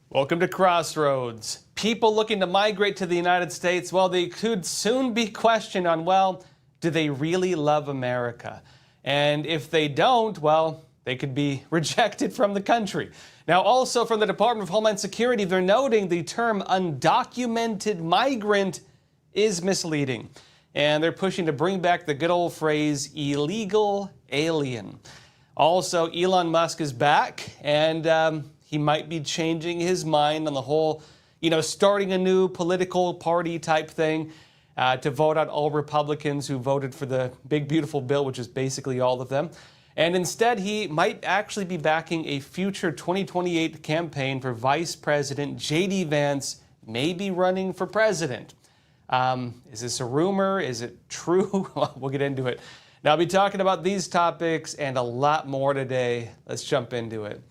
Welcome to Crossroads. People looking to migrate to the United States, well, they could soon be questioned on, well, do they really love America? And if they don't, well, they could be rejected from the country. Now, also from the Department of Homeland Security, they're noting the term undocumented migrant is misleading. And they're pushing to bring back the good old phrase, illegal alien. Also, Elon Musk is back, and he might be changing his mind on the whole, starting a new political party type thing to vote out all Republicans who voted for the big, beautiful bill, which is basically all of them. And instead, he might actually be backing a future 2028 campaign for Vice President. JD Vance may be running for president. Is this a rumor? Is it true? We'll get into it. Now, I'll be talking about these topics and a lot more today. Let's jump into it.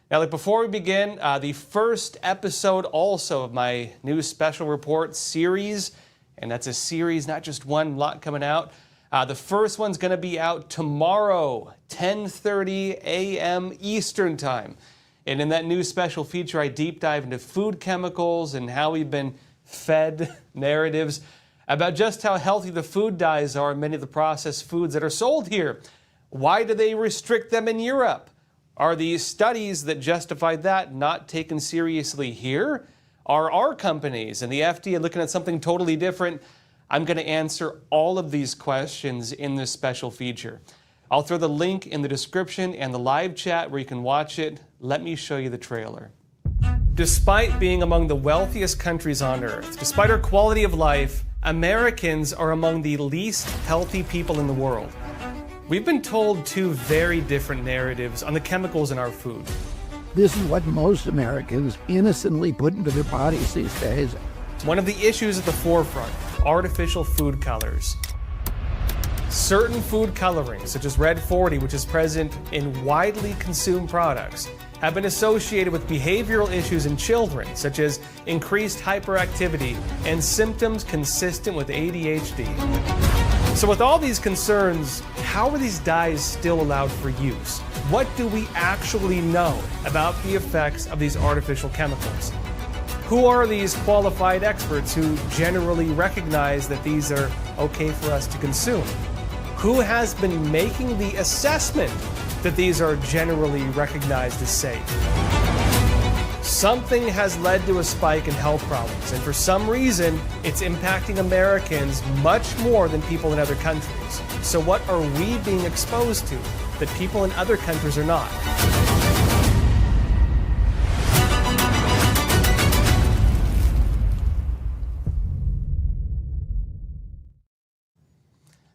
Now, before we begin, the first episode also of my new special report series, and that's a series, not just one, lot coming out. The first one's going to be out tomorrow, 10:30 a.m. Eastern Time. And in that new special feature, I deep dive into food chemicals and how we've been fed narratives about just how healthy the food dyes are in many of the processed foods that are sold here. Why do they restrict them in Europe? Are the studies that justify that not taken seriously here? Are our companies and the FDA looking at something totally different? I'm going to answer all of these questions in this special feature. I'll throw the link in the description and the live chat where you can watch it. Let me show you the trailer. Despite being among the wealthiest countries on earth, despite our quality of life, Americans are among the least healthy people in the world. We've been told two very different narratives on the chemicals in our food. This is what most Americans innocently put into their bodies these days. One of the issues at the forefront, artificial food colors. Certain food colorings, such as Red 40, which is present in widely consumed products, have been associated with behavioral issues in children, such as increased hyperactivity and symptoms consistent with ADHD. So with all these concerns, how are these dyes still allowed for use? What do we actually know about the effects of these artificial chemicals? Who are these qualified experts who generally recognize that these are okay for us to consume? Who has been making the assessment that these are generally recognized as safe? Something has led to a spike in health problems, and for some reason, it's impacting Americans much more than people in other countries. So what are we being exposed to that people in other countries are not?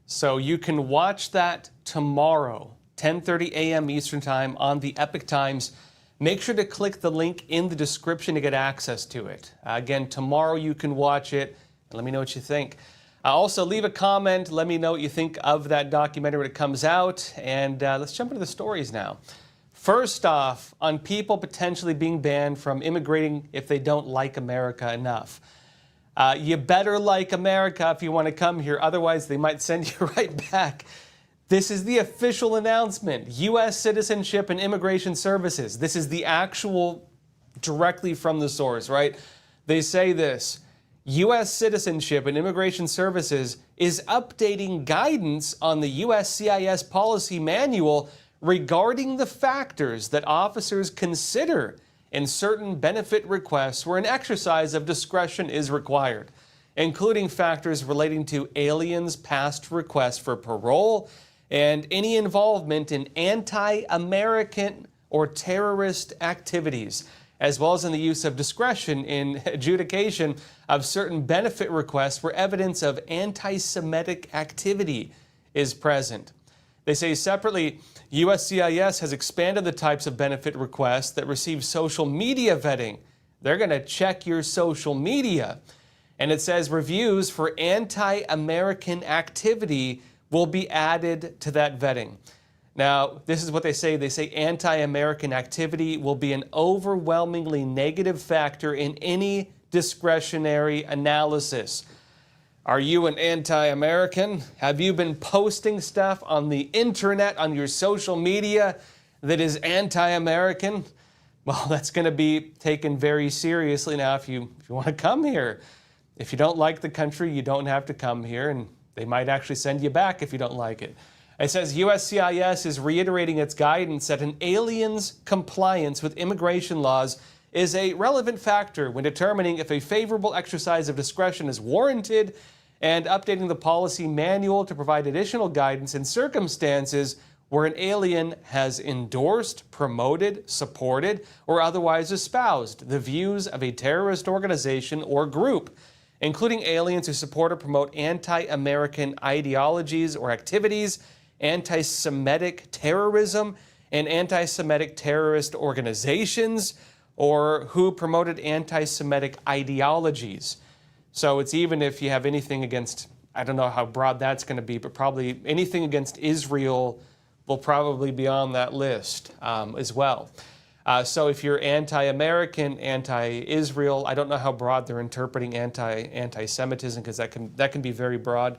So you can watch that tomorrow, 10:30 a.m. Eastern Time on the Epoch Times. Make sure to click the link in the description to get access to it. Again, tomorrow you can watch it, and let me know what you think. Also, leave a comment. Let me know what you think of that documentary when it comes out. And let's jump into the stories now. First off, on people potentially being banned from immigrating if they don't like America enough. You better like America if you want to come here. Otherwise, they might send you right back. This is the official announcement. U.S. Citizenship and Immigration Services. This is the actual, directly from the source, right? They say this: U.S. Citizenship and Immigration Services is updating guidance on the USCIS policy manual regarding the factors that officers consider in certain benefit requests where an exercise of discretion is required, including factors relating to aliens' past requests for parole and any involvement in anti-American or terrorist activities, as well as in the use of discretion in adjudication of certain benefit requests where evidence of anti-Semitic activity is present. They say separately, USCIS has expanded the types of benefit requests that receive social media vetting. They're going to check your social media. And it says reviews for anti-American activity will be added to that vetting. Now, this is what they say. They say anti-American activity will be an overwhelmingly negative factor in any discretionary analysis. Are you an anti-American? Have you been posting stuff on the internet, on your social media that is anti-American? well, that's going to be taken very seriously now if you want to come here. If you don't like the country, you don't have to come here, and they might actually send you back if you don't like it. It says USCIS is reiterating its guidance that an alien's compliance with immigration laws is a relevant factor when determining if a favorable exercise of discretion is warranted, and updating the policy manual to provide additional guidance in circumstances where an alien has endorsed, promoted, supported, or otherwise espoused the views of a terrorist organization or group, including aliens who support or promote anti-American ideologies or activities, anti-Semitic terrorism, and anti-Semitic terrorist organizations, or who promoted anti-Semitic ideologies. So it's even if you have anything against, I don't know how broad that's going to be, but probably anything against Israel will probably be on that list as well. So if you're anti-American, anti-Israel, I don't know how broad they're interpreting anti-Semitism, because that can be very broad.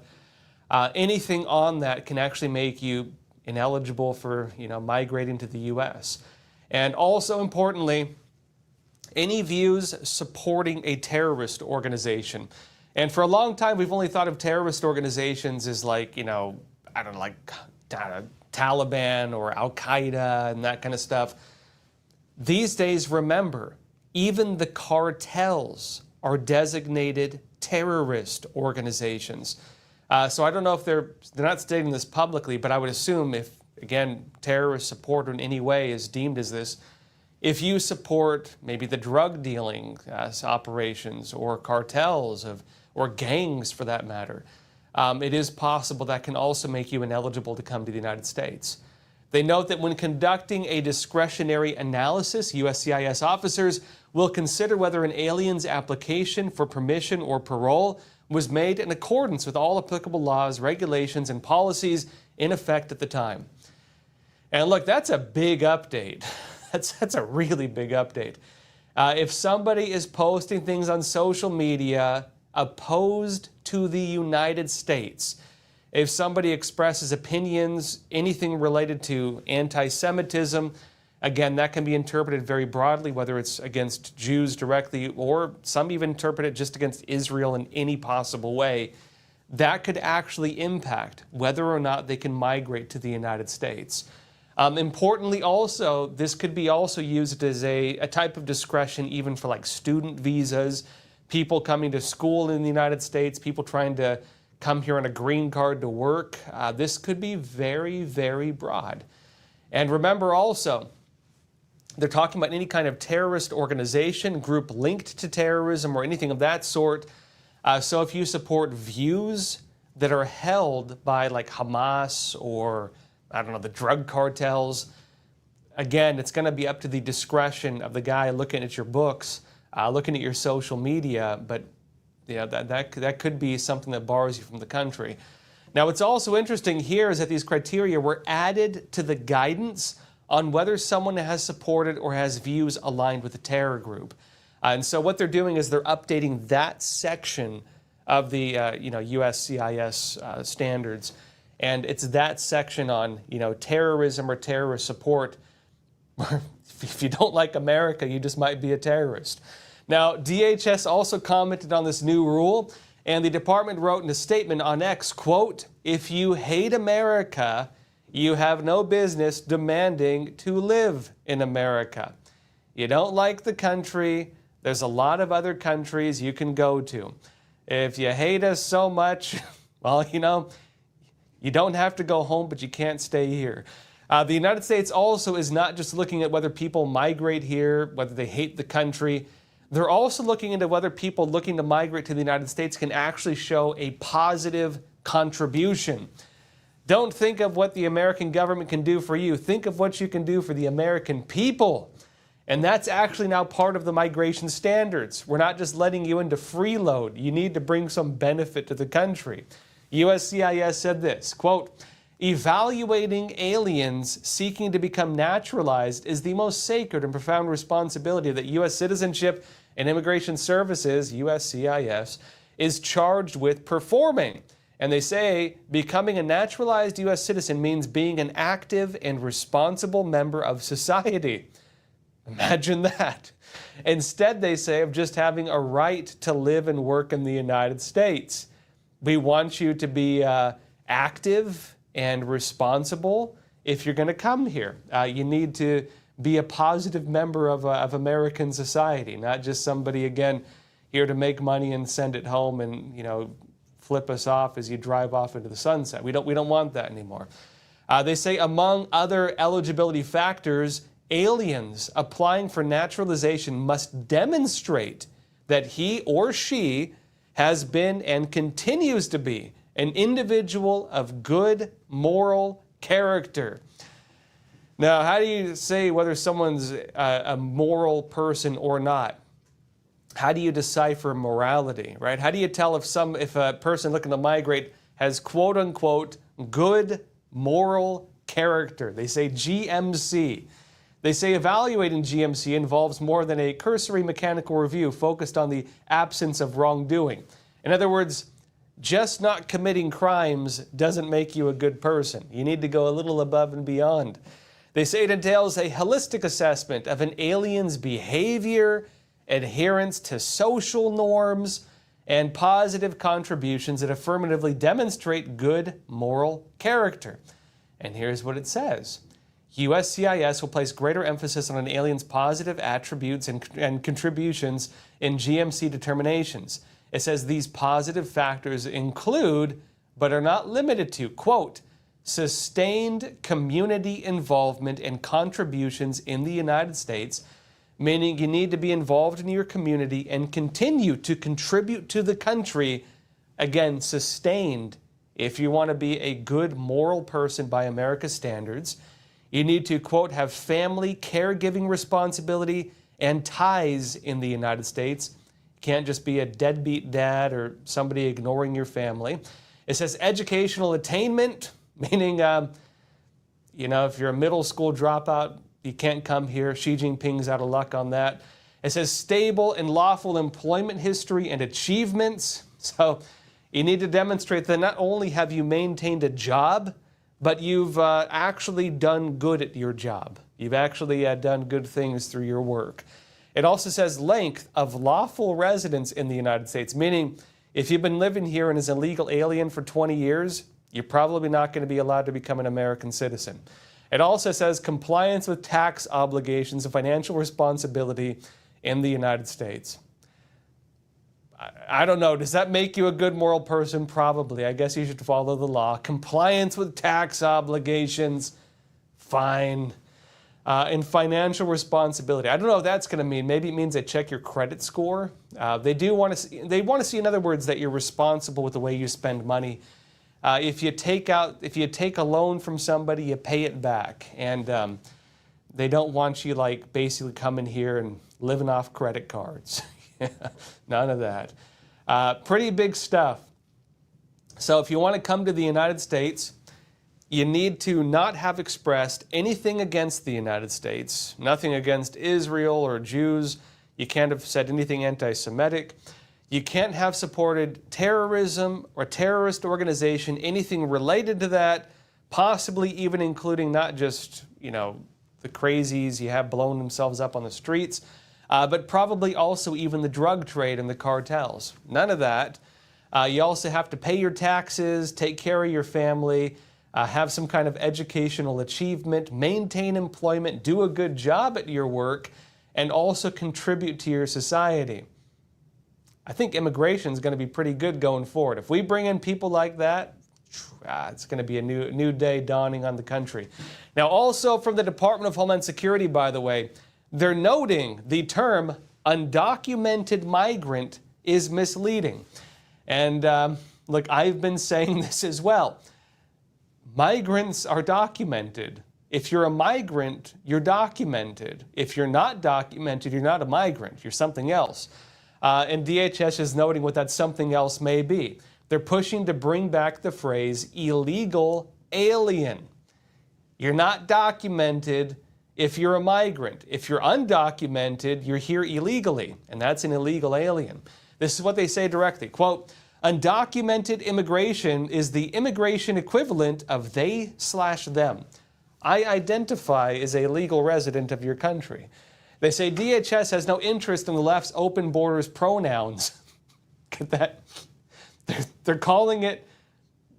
Anything on that can actually make you ineligible for migrating to the U.S. And also importantly, any views supporting a terrorist organization. And for a long time, we've only thought of terrorist organizations as like, Taliban or Al-Qaeda and that kind of stuff. These days, remember, even the cartels are designated terrorist organizations. So I don't know if they're not stating this publicly, but I would assume if, again, terrorist support in any way is deemed as this, if you support maybe the drug dealing operations or cartels or gangs for that matter, it is possible that can also make you ineligible to come to the United States. They note that when conducting a discretionary analysis, USCIS officers will consider whether an alien's application for permission or parole was made in accordance with all applicable laws, regulations, and policies in effect at the time. And look, that's a big update. That's a really big update. If somebody is posting things on social media opposed to the United States, if somebody expresses opinions, anything related to anti-Semitism, again, that can be interpreted very broadly, whether it's against Jews directly or some even interpret it just against Israel in any possible way. That could actually impact whether or not they can migrate to the United States. Importantly also, this could be also used as a type of discretion even for like student visas, people coming to school in the United States, people trying to come here on a green card to work. This could be very, very broad. And remember also, they're talking about any kind of terrorist organization, group linked to terrorism or anything of that sort. So if you support views that are held by like Hamas or, I don't know, the drug cartels, again, it's going to be up to the discretion of the guy looking at your books, looking at your social media, but that could be something that bars you from the country. Now, what's also interesting here is that these criteria were added to the guidance on whether someone has supported or has views aligned with a terror group. And so what they're doing is they're updating that section of the USCIS standards. And it's that section on terrorism or terrorist support. If you don't like America, you just might be a terrorist. Now, DHS also commented on this new rule, and the department wrote in a statement on X, quote, "If you hate America, you have no business demanding to live in America. You don't like the country, there's a lot of other countries you can go to. If you hate us so much, well, you don't have to go home, but you can't stay here." The United States also is not just looking at whether people migrate here, whether they hate the country. They're also looking into whether people looking to migrate to the United States can actually show a positive contribution. Don't think of what the American government can do for you. Think of what you can do for the American people. And that's actually now part of the migration standards. We're not just letting you into freeload. You need to bring some benefit to the country. USCIS said this, quote, "Evaluating aliens seeking to become naturalized is the most sacred and profound responsibility that U.S. Citizenship and Immigration Services, USCIS, is charged with performing." And they say, becoming a naturalized U.S. citizen means being an active and responsible member of society. Imagine that. Instead, they say, of just having a right to live and work in the United States. We want you to be active and responsible if you're going to come here. You need to be a positive member of American society, not just somebody, again, here to make money and send it home and, flip us off as you drive off into the sunset. We don't want that anymore. They say among other eligibility factors, aliens applying for naturalization must demonstrate that he or she has been and continues to be an individual of good moral character. Now, how do you say whether someone's a moral person or not? How do you decipher morality, right? How do you tell if a person looking to migrate has quote unquote good moral character? They say GMC. They say evaluating GMC involves more than a cursory mechanical review focused on the absence of wrongdoing. In other words, just not committing crimes doesn't make you a good person. You need to go a little above and beyond. They say it entails a holistic assessment of an alien's behavior, adherence to social norms, and positive contributions that affirmatively demonstrate good moral character. And here's what it says. USCIS will place greater emphasis on an alien's positive attributes and contributions in GMC determinations. It says these positive factors include, but are not limited to, quote, sustained community involvement and contributions in the United States, meaning you need to be involved in your community and continue to contribute to the country, again, sustained. If you want to be a good moral person by America's standards, you need to, quote, have family caregiving responsibility and ties in the United States. You can't just be a deadbeat dad or somebody ignoring your family. It says educational attainment, meaning, if you're a middle school dropout, you can't come here. Xi Jinping's out of luck on that. It says stable and lawful employment history and achievements. So you need to demonstrate that not only have you maintained a job, but you've actually done good at your job. You've actually done good things through your work. It also says length of lawful residence in the United States, meaning if you've been living here and as an illegal alien for 20 years, you're probably not going to be allowed to become an American citizen. It also says compliance with tax obligations and financial responsibility in the United States. I don't know. Does that make you a good moral person? Probably. I guess you should follow the law. Compliance with tax obligations, fine. And financial responsibility. I don't know what that's going to mean. Maybe it means they check your credit score. They want to see, in other words, that you're responsible with the way you spend money. If you take a loan from somebody, you pay it back. And they don't want you basically coming here and living off credit cards. None of that. Pretty big stuff. So if you want to come to the United States, you need to not have expressed anything against the United States, nothing against Israel or Jews. You can't have said anything anti-Semitic. You can't have supported terrorism or terrorist organization, anything related to that, possibly even including not just, the crazies you have blowing themselves up on the streets, but probably also even the drug trade and the cartels. None of that. You also have to pay your taxes, take care of your family, have some kind of educational achievement, maintain employment, do a good job at your work, and also contribute to your society. I think immigration is going to be pretty good going forward. If we bring in people like that, it's going to be a new day dawning on the country. Now, also from the Department of Homeland Security, by the way, they're noting the term undocumented migrant is misleading. And look, I've been saying this as well. Migrants are documented. If you're a migrant, you're documented. If you're not documented, you're not a migrant. You're something else. And DHS is noting what that something else may be. They're pushing to bring back the phrase illegal alien. You're not documented if you're a migrant. If you're undocumented, you're here illegally, and that's an illegal alien. This is what they say directly. Quote, undocumented immigration is the immigration equivalent of they/them. I identify as a legal resident of your country. They say DHS has no interest in the left's open borders pronouns. Get that? They're calling it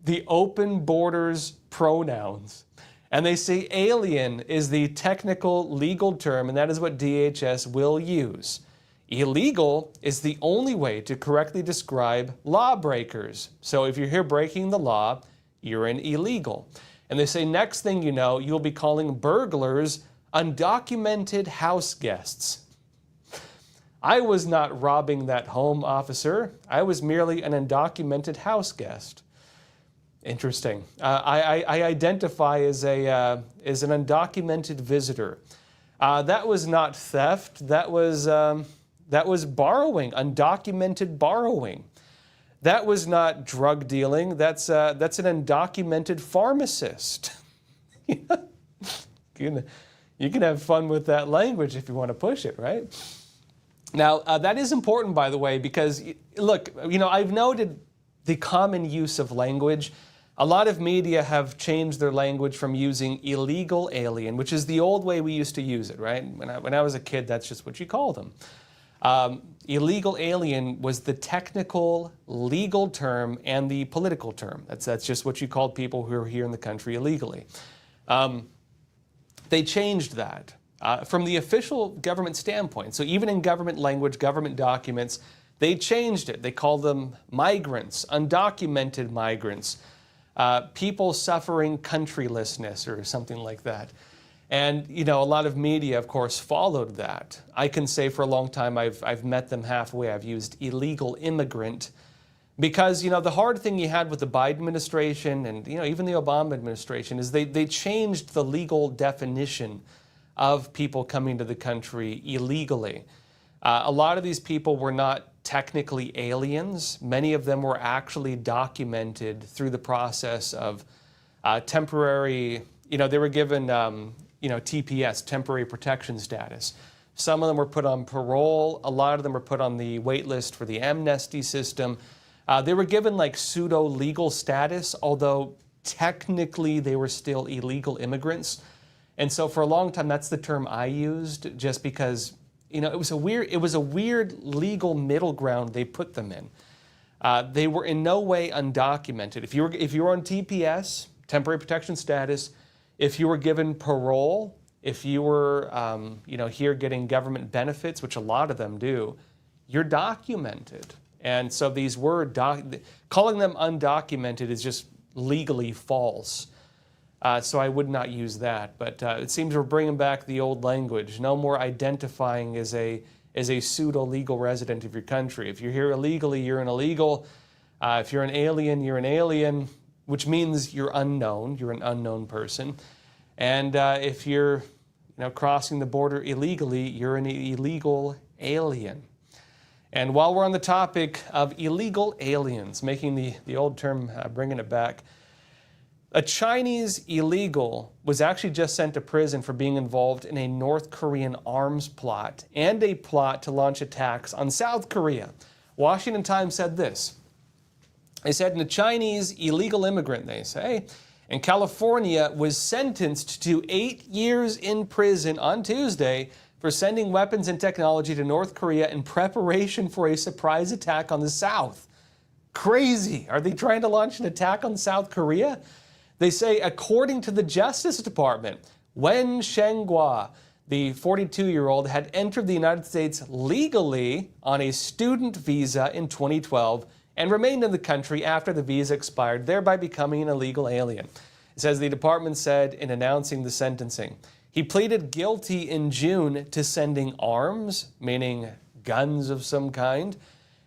the open borders pronouns. And they say alien is the technical legal term, and that is what DHS will use. Illegal is the only way to correctly describe lawbreakers. So if you're here breaking the law, you're an illegal. And they say next thing you know, you'll be calling burglars undocumented house guests. I was not robbing that home, officer. I was merely an undocumented house guest. Interesting. I identify as an undocumented visitor. That was not theft. That was borrowing, undocumented borrowing. That was not drug dealing. That's an undocumented pharmacist. You can have fun with that language if you want to push it, right? Now, that is important, by the way, because, look, I've noted the common use of language. A lot of media have changed their language from using illegal alien, which is the old way we used to use it, right? When I was a kid, that's just what you called them. Illegal alien was the technical, legal term and the political term. That's just what you called people who are here in the country illegally. They changed that from the official government standpoint. So even in government language, government documents, they changed it. They called them migrants, undocumented migrants, people suffering countrylessness or something like that. And, a lot of media, of course, followed that. I can say for a long time I've met them halfway. I've used illegal immigrant because, the hard thing you had with the Biden administration and, even the Obama administration is they changed the legal definition of people coming to the country illegally. A lot of these people were not technically aliens. Many of them were actually documented through the process of temporary, they were given, TPS, temporary protection status. Some of them were put on parole. A lot of them were put on the wait list for the amnesty system. They were given like pseudo-legal status, although technically they were still illegal immigrants. And so for a long time, that's the term I used just because, it was a weird legal middle ground they put them in. They were in no way undocumented. If you were on TPS, temporary protection status, if you were given parole, if you were, here getting government benefits, which a lot of them do, you're documented. And so these were, calling them undocumented is just legally false. So I would not use that. But it seems we're bringing back the old language. No more identifying as a pseudo-legal resident of your country. If you're here illegally, you're an illegal. If you're an alien, you're an alien, which means you're unknown. You're an unknown person. And if you're crossing the border illegally, you're an illegal alien. And while we're on the topic of illegal aliens, making the old term, bringing it back, a Chinese illegal was actually just sent to prison for being involved in a North Korean arms plot and a plot to launch attacks on South Korea. Washington Times said this. They said, a Chinese illegal immigrant, they say, in California was sentenced to 8 years in prison on Tuesday for sending weapons and technology to North Korea in preparation for a surprise attack on the South. Crazy. Are they trying to launch an attack on South Korea? They say, according to the Justice Department, Wen Shenghua, the 42-year-old, had entered the United States legally on a student visa in 2012 and remained in the country after the visa expired, thereby becoming an illegal alien. It says the department said in announcing the sentencing. He pleaded guilty in June to sending arms, meaning guns of some kind,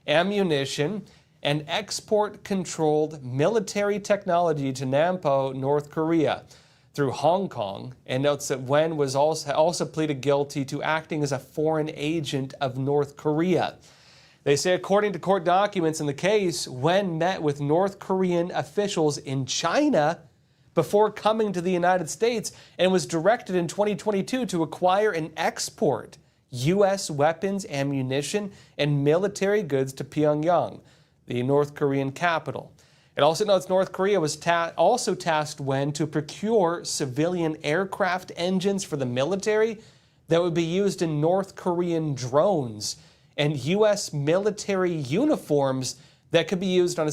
ammunition, and export-controlled military technology to Nampo, North Korea, through Hong Kong, and notes that Wen was also pleaded guilty to acting as a foreign agent of North Korea. They say, according to court documents in the case, Wen met with North Korean officials in China before coming to the United States and was directed in 2022 to acquire and export U.S. weapons, ammunition, and military goods to Pyongyang, the North Korean capital. It also notes North Korea was also tasked Wen to procure civilian aircraft engines for the military, that would be used in North Korean drones and U.S. military uniforms that could be used on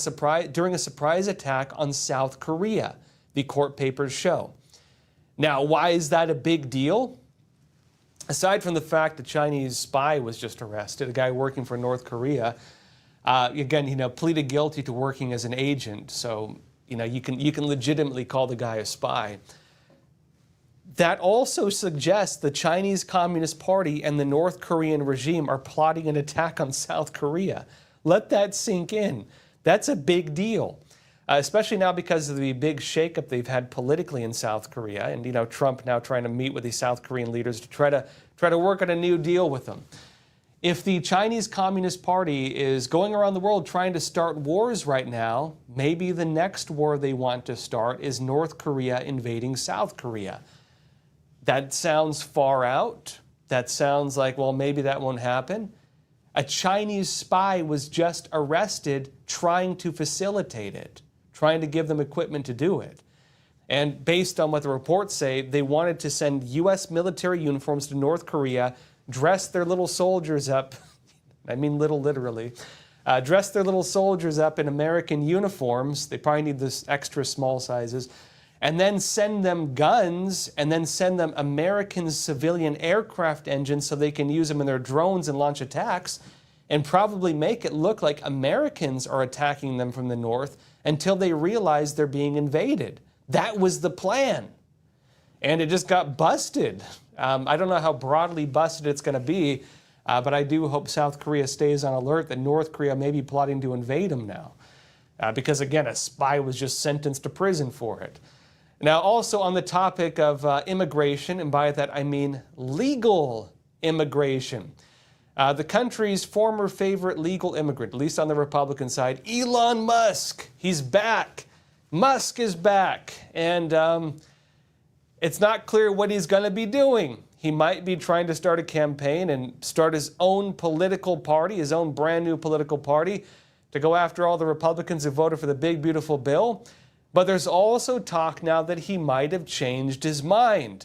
during a surprise attack on South Korea, the court papers show. Now, why is that a big deal? Aside from the fact the Chinese spy was just arrested, a guy working for North Korea, again, pleaded guilty to working as an agent, so you can legitimately call the guy a spy. That also suggests the Chinese Communist Party and the North Korean regime are plotting an attack on South Korea. Let that sink in. That's a big deal, especially now because of the big shakeup they've had politically in South Korea, and Trump now trying to meet with these South Korean leaders to try to work on a new deal with them. If the Chinese Communist Party is going around the world trying to start wars right now, maybe the next war they want to start is North Korea invading South Korea. That sounds far out. That sounds like, well, maybe that won't happen. A Chinese spy was just arrested trying to facilitate it, trying to give them equipment to do it. And based on what the reports say, they wanted to send U.S. military uniforms to North Korea, dress their little soldiers up, I mean little literally, dress their little soldiers up in American uniforms, they probably need this extra small sizes, and then send them guns, and then send them American civilian aircraft engines so they can use them in their drones and launch attacks, and probably make it look like Americans are attacking them from the north until they realize they're being invaded. That was the plan. And it just got busted. I don't know how broadly busted it's going to be, but I do hope South Korea stays on alert that North Korea may be plotting to invade them now. Because again, a spy was just sentenced to prison for it. Now, also on the topic of immigration, and by that I mean legal immigration. The country's former favorite legal immigrant, at least on the Republican side, Elon Musk, he's back. Musk is back. And it's not clear what he's going to be doing. He might be trying to start a campaign and start his own political party, his own brand new political party, to go after all the Republicans who voted for the big, beautiful bill. But there's also talk now that he might have changed his mind.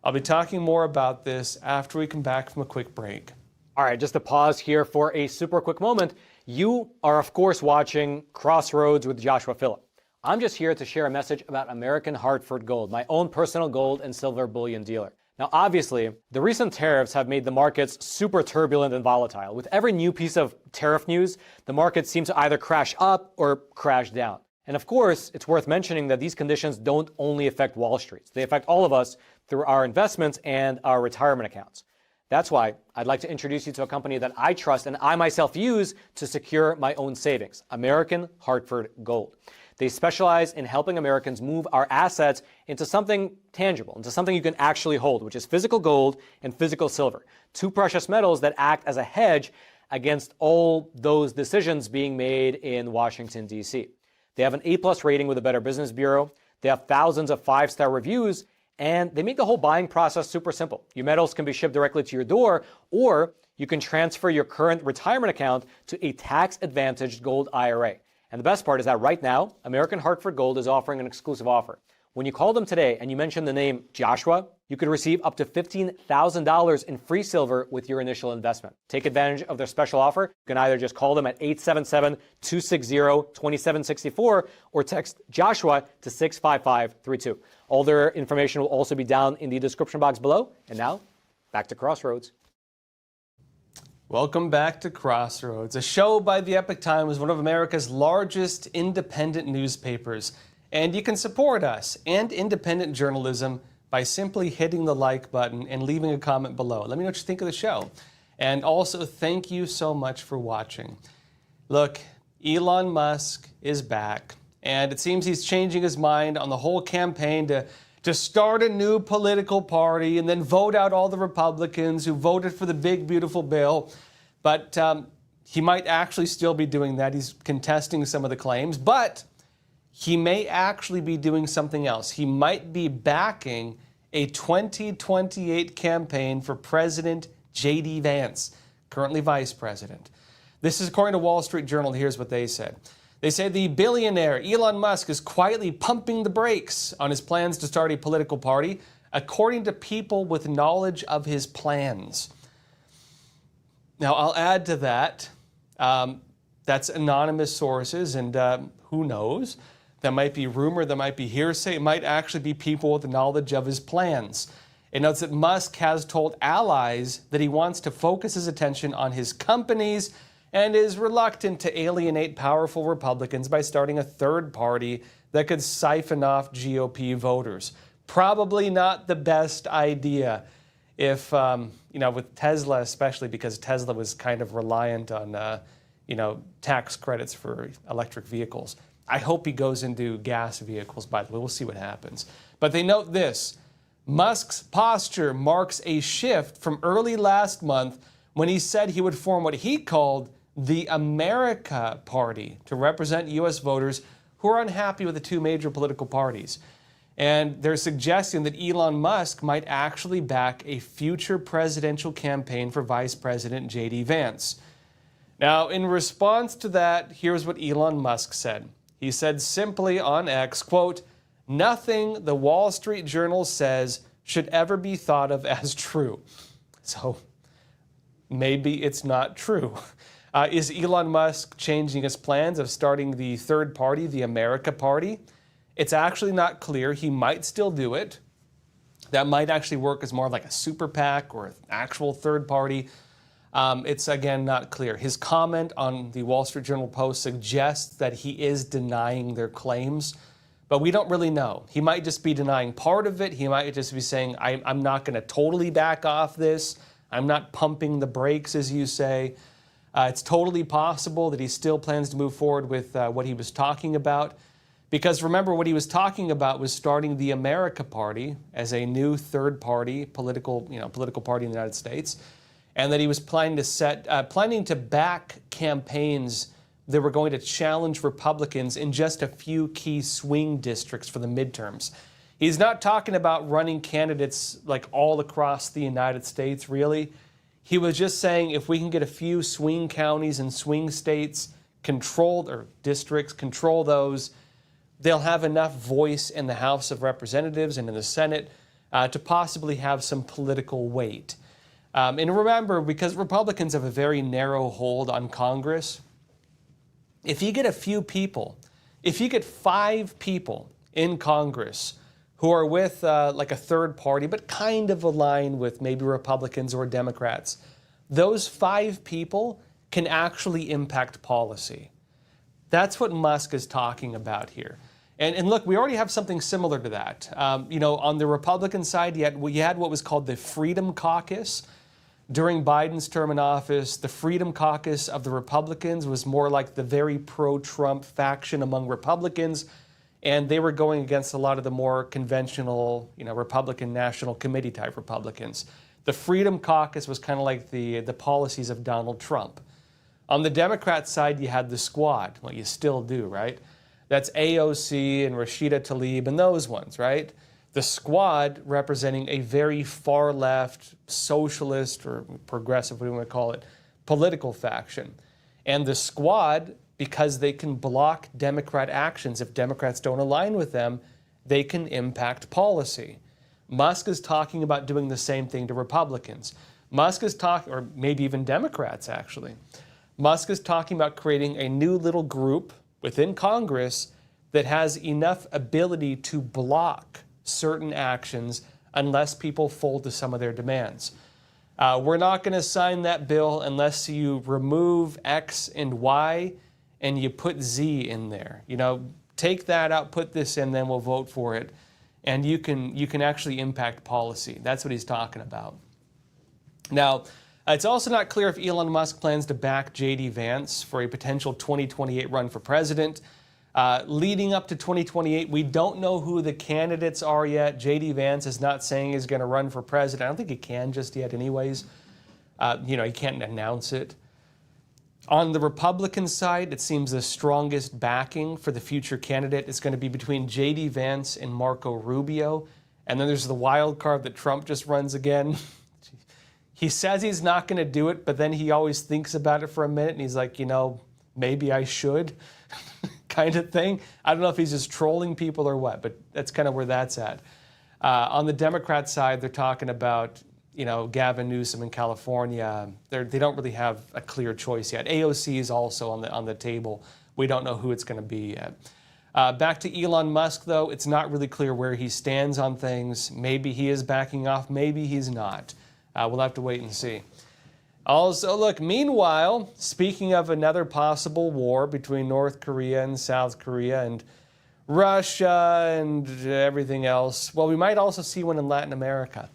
I'll be talking more about this after we come back from a quick break. All right, just to pause here for a super quick moment. You are, of course, watching Crossroads with Joshua Philipp. I'm just here to share a message about American Hartford Gold, my own personal gold and silver bullion dealer. Now, obviously, the recent tariffs have made the markets super turbulent and volatile. With every new piece of tariff news, the markets seem to either crash up or crash down. And of course, it's worth mentioning that these conditions don't only affect Wall Street. They affect all of us through our investments and our retirement accounts. That's why I'd like to introduce you to a company that I trust and I myself use to secure my own savings, American Hartford Gold. They specialize in helping Americans move our assets into something tangible, into something you can actually hold, which is physical gold and physical silver, two precious metals that act as a hedge against all those decisions being made in Washington, D.C. They have an A+ rating with the Better Business Bureau. They have thousands of 5-star reviews, and they make the whole buying process super simple. Your metals can be shipped directly to your door, or you can transfer your current retirement account to a tax-advantaged gold IRA. And the best part is that right now, American Hartford Gold is offering an exclusive offer. When you call them today and you mention the name Joshua, you could receive up to $15,000 in free silver with your initial investment. Take advantage of their special offer. You can either just call them at 877-260-2764 or text Joshua to 65532. All their information will also be down in the description box below. And now, back to Crossroads. Welcome back to Crossroads, a show by the Epoch Times, one of America's largest independent newspapers. And you can support us and independent journalism by simply hitting the like button and leaving a comment below. Let me know what you think of the show. And also, thank you so much for watching. Look, Elon Musk is back, and it seems he's changing his mind on the whole campaign to start a new political party and then vote out all the Republicans who voted for the big, beautiful bill. But he might actually still be doing that. He's contesting some of the claims, but he may actually be doing something else. He might be backing a 2028 campaign for President JD Vance, currently Vice President. This is according to Wall Street Journal. Here's what they said. They say the billionaire Elon Musk is quietly pumping the brakes on his plans to start a political party according to people with knowledge of his plans. Now, I'll add to that, that's anonymous sources, and who knows? That might be rumor, that might be hearsay, it might actually be people with knowledge of his plans. It notes that Musk has told allies that he wants to focus his attention on his companies and is reluctant to alienate powerful Republicans by starting a third party that could siphon off GOP voters. Probably not the best idea if, with Tesla especially, because Tesla was kind of reliant on, tax credits for electric vehicles. I hope he goes into gas vehicles, by the way. We'll see what happens. But they note this. Musk's posture marks a shift from early last month when he said he would form what he called the America Party to represent U.S. voters who are unhappy with the two major political parties. And they're suggesting that Elon Musk might actually back a future presidential campaign for Vice President JD Vance. Now, in response to that, here's what Elon Musk said. He said simply on X, quote, "Nothing the Wall Street Journal says should ever be thought of as true." So maybe it's not true. Is Elon Musk changing his plans of starting the third party, the America Party? It's actually not clear. He might still do it. That might actually work as more like a super PAC or an actual third party. It's, again, not clear. His comment on the Wall Street Journal Post suggests that he is denying their claims, but we don't really know. He might just be denying part of it. He might just be saying, I'm not going to totally back off this. I'm not pumping the brakes, as you say. It's totally possible that he still plans to move forward with what he was talking about. Because remember, what he was talking about was starting the America Party as a new third party, political party in the United States, and that he was planning to back campaigns that were going to challenge Republicans in just a few key swing districts for the midterms. He's not talking about running candidates like all across the United States, really. He was just saying if we can get a few swing counties and swing states controlled, or districts, control those, they'll have enough voice in the House of Representatives and in the Senate to possibly have some political weight. And remember, because Republicans have a very narrow hold on Congress, if you get a few people, if you get 5 people in Congress who are with like a third party, but kind of align with maybe Republicans or Democrats, those 5 people can actually impact policy. That's what Musk is talking about here. And look, we already have something similar to that. On the Republican side, you had what was called the Freedom Caucus. During Biden's term in office, the Freedom Caucus of the Republicans was more like the very pro-Trump faction among Republicans, and they were going against a lot of the more conventional, Republican National Committee type Republicans. The Freedom Caucus was kind of like the policies of Donald Trump. On the Democrat side, you had the Squad. Well, you still do, right? That's AOC and Rashida Tlaib and those ones, right? The Squad representing a very far-left, socialist or progressive, what do you want to call it, political faction. And the Squad, because they can block Democrat actions, if Democrats don't align with them, they can impact policy. Musk is talking about doing the same thing to Republicans. Musk is talking, or maybe even Democrats actually. Musk is talking about creating a new little group within Congress that has enough ability to block certain actions unless people fold to some of their demands. We're not going to sign that bill unless you remove X and Y and you put Z in there. Take that out, put this in, then we'll vote for it. And you can actually impact policy. That's what he's talking about. Now, it's also not clear if Elon Musk plans to back JD Vance for a potential 2028 run for president. Leading up to 2028, we don't know who the candidates are yet. JD Vance is not saying he's going to run for president. I don't think he can just yet anyways. He can't announce it. On the Republican side, it seems the strongest backing for the future candidate is going to be between JD Vance and Marco Rubio. And then there's the wild card that Trump just runs again. He says he's not going to do it, but then he always thinks about it for a minute and he's like, maybe I should kind of thing. I don't know if he's just trolling people or what, but that's kind of where that's at. On the Democrat side, they're talking about, Gavin Newsom in California. They don't really have a clear choice yet. AOC is also on the table. We don't know who it's going to be yet. Back to Elon Musk, though, it's not really clear where he stands on things. Maybe he is backing off, maybe he's not. We'll have to wait and see. Also, look, meanwhile, speaking of another possible war between North Korea and South Korea and Russia and everything else, well, we might also see one in Latin America.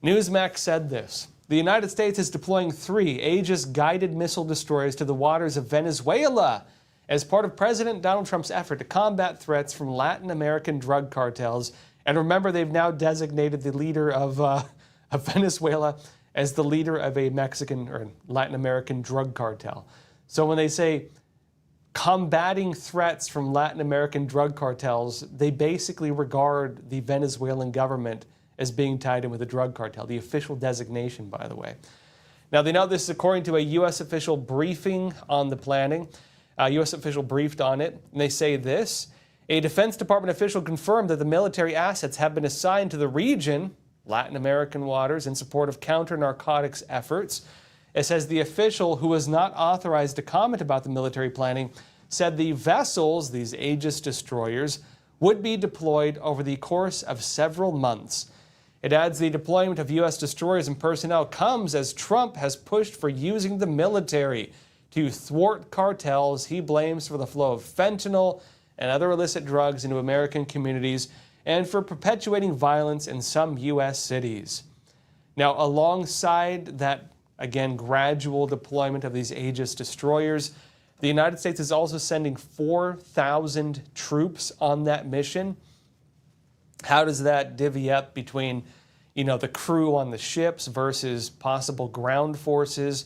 Newsmax said this: the United States is deploying 3 Aegis-guided missile destroyers to the waters of Venezuela as part of President Donald Trump's effort to combat threats from Latin American drug cartels. And remember, they've now designated the leader of Venezuela as the leader of a Mexican or Latin American drug cartel. So when they say combating threats from Latin American drug cartels, they basically regard the Venezuelan government as being tied in with a drug cartel, the official designation, by the way. Now, they know this is according to a U.S. official briefing on the planning. A U.S. official briefed on it, and they say this: a Defense Department official confirmed that the military assets have been assigned to the region, Latin American waters, in support of counter-narcotics efforts. It says the official, who was not authorized to comment about the military planning, said the vessels, these Aegis destroyers, would be deployed over the course of several months. It adds the deployment of U.S. destroyers and personnel comes as Trump has pushed for using the military to thwart cartels he blames for the flow of fentanyl and other illicit drugs into American communities and for perpetuating violence in some U.S. cities. Now, alongside that, again, gradual deployment of these Aegis destroyers, the United States is also sending 4,000 troops on that mission. How does that divvy up between, the crew on the ships versus possible ground forces?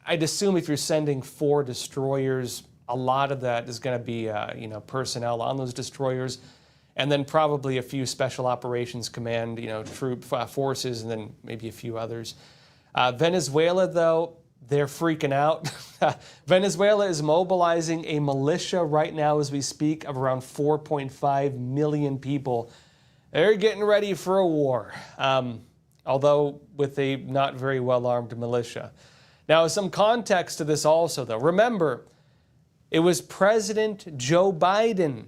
I'd assume if you're sending 4 destroyers, a lot of that is going to be, personnel on those destroyers, and then probably a few Special Operations Command, troop forces, and then maybe a few others. Venezuela, though, they're freaking out. Venezuela is mobilizing a militia right now as we speak of around 4.5 million people. They're getting ready for a war, although with a not very well-armed militia. Now, some context to this also, though. Remember, it was President Joe Biden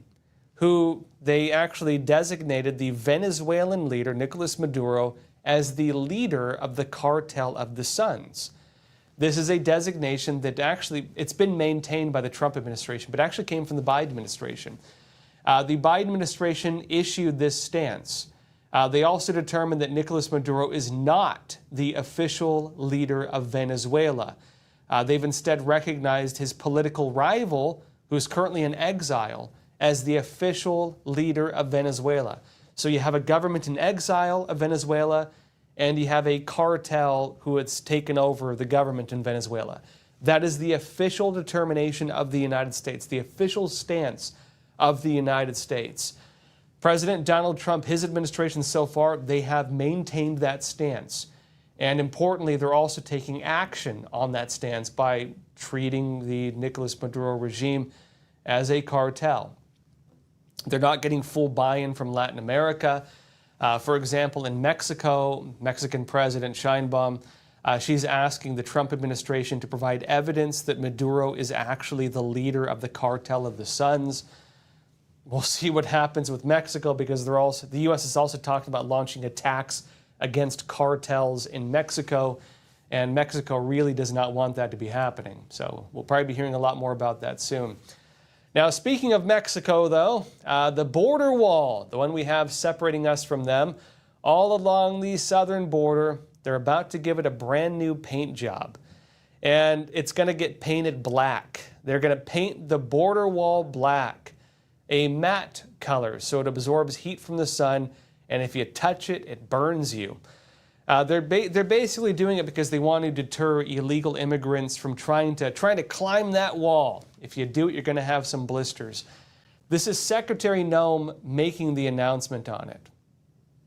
who they actually designated the Venezuelan leader, Nicolas Maduro, as the leader of the Cartel of the Suns. This is a designation that actually, it's been maintained by the Trump administration, but actually came from the Biden administration. The Biden administration issued this stance. They also determined that Nicolas Maduro is not the official leader of Venezuela. They've instead recognized his political rival, who's currently in exile, as the official leader of Venezuela. So you have a government in exile of Venezuela, and you have a cartel who has taken over the government in Venezuela. That is the official determination of the United States, the official stance of the United States. President Donald Trump, his administration so far, they have maintained that stance. And importantly, they're also taking action on that stance by treating the Nicolas Maduro regime as a cartel. They're not getting full buy-in from Latin America. For example, in Mexico, Mexican President Sheinbaum, she's asking the Trump administration to provide evidence that Maduro is actually the leader of the Cartel of the Suns. We'll see what happens with Mexico because the U.S. is also talking about launching attacks against cartels in Mexico, and Mexico really does not want that to be happening. So we'll probably be hearing a lot more about that soon. Now, speaking of Mexico, though, the border wall, the one we have separating us from them, all along the southern border, they're about to give it a brand new paint job. And it's going to get painted black. They're going to paint the border wall black, a matte color, so it absorbs heat from the sun, and if you touch it, it burns you. They're basically doing it because they want to deter illegal immigrants from trying to climb that wall. If you do it, you're going to have some blisters. This is Secretary Noem making the announcement on it.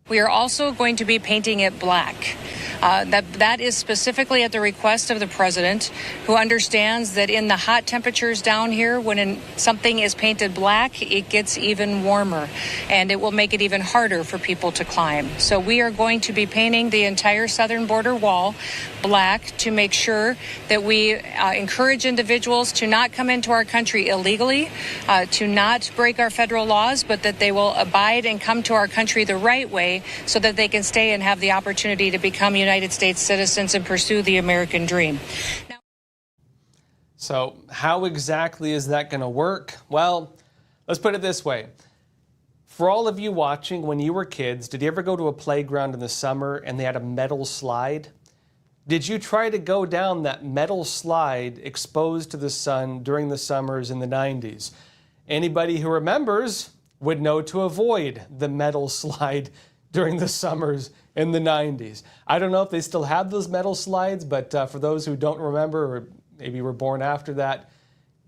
We are also going to be painting it black. That is specifically at the request of the president, who understands that in the hot temperatures down here, when something is painted black, it gets even warmer, and it will make it even harder for people to climb. So we are going to be painting the entire southern border wall black to make sure that we encourage individuals to not come into our country illegally, to not break our federal laws, but that they will abide and come to our country the right way so that they can stay and have the opportunity to become United States citizens and pursue the American dream. So how exactly is that going to work? Well, let's put it this way. For all of you watching, when you were kids, did you ever go to a playground in the summer and they had a metal slide? Did you try to go down that metal slide exposed to the sun during the summers in the 90s? Anybody who remembers would know to avoid the metal slide during the summers in the 90s. I don't know if they still have those metal slides, but for those who don't remember, or maybe were born after that,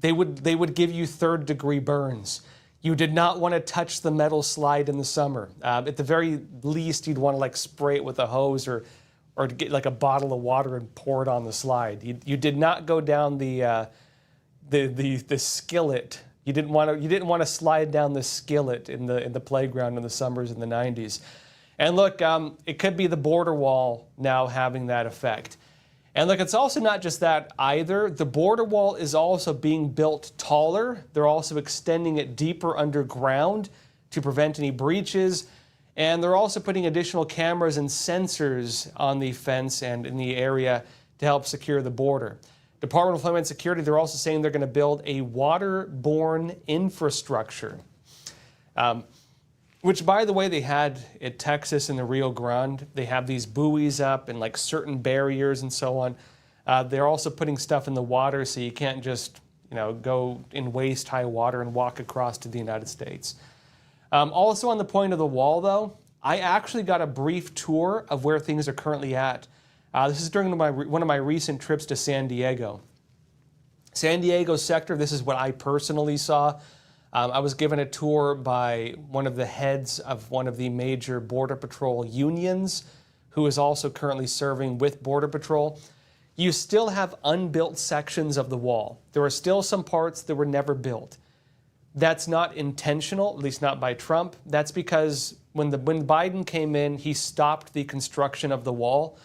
they would give you third-degree burns. You did not want to touch the metal slide in the summer. At the very least, you'd want to like spray it with a hose or get like a bottle of water and pour it on the slide. You did not go down the skillet. You didn't want to slide down the skillet in the playground in the summers in the 90s. And look, it could be the border wall now having that effect. And look, it's also not just that either. The border wall is also being built taller. They're also extending it deeper underground to prevent any breaches. And they're also putting additional cameras and sensors on the fence and in the area to help secure the border. Department of Homeland Security, they're also saying they're going to build a waterborne infrastructure, which, by the way, they had at Texas in the Rio Grande. They have these buoys up and like certain barriers and so on. They're also putting stuff in the water so you can't just go in waist-high water and walk across to the United States. Also on the point of the wall, though, I actually got a brief tour of where things are currently at. This is during one of my recent trips to San Diego. San Diego sector, this is what I personally saw. I was given a tour by one of the heads of one of the major Border Patrol unions, who is also currently serving with Border Patrol. You still have unbuilt sections of the wall. There are still some parts that were never built. That's not intentional, at least not by Trump. That's because when Biden came in, he stopped the construction of the wall,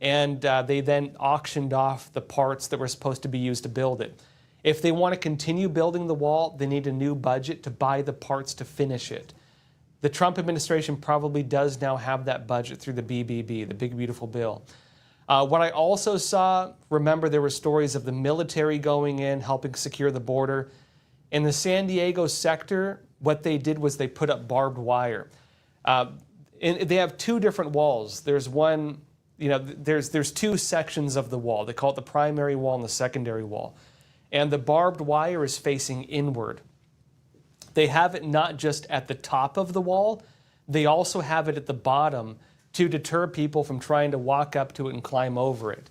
and they then auctioned off the parts that were supposed to be used to build it. If they want to continue building the wall, they need a new budget to buy the parts to finish it. The Trump administration probably does now have that budget through the BBB, the Big Beautiful Bill. What I also saw, remember there were stories of the military going in, helping secure the border. In the San Diego sector, what they did was they put up barbed wire. They have two different walls. There's one, there's two sections of the wall. They call it the primary wall and the secondary wall. And the barbed wire is facing inward. They have it not just at the top of the wall, they also have it at the bottom to deter people from trying to walk up to it and climb over it.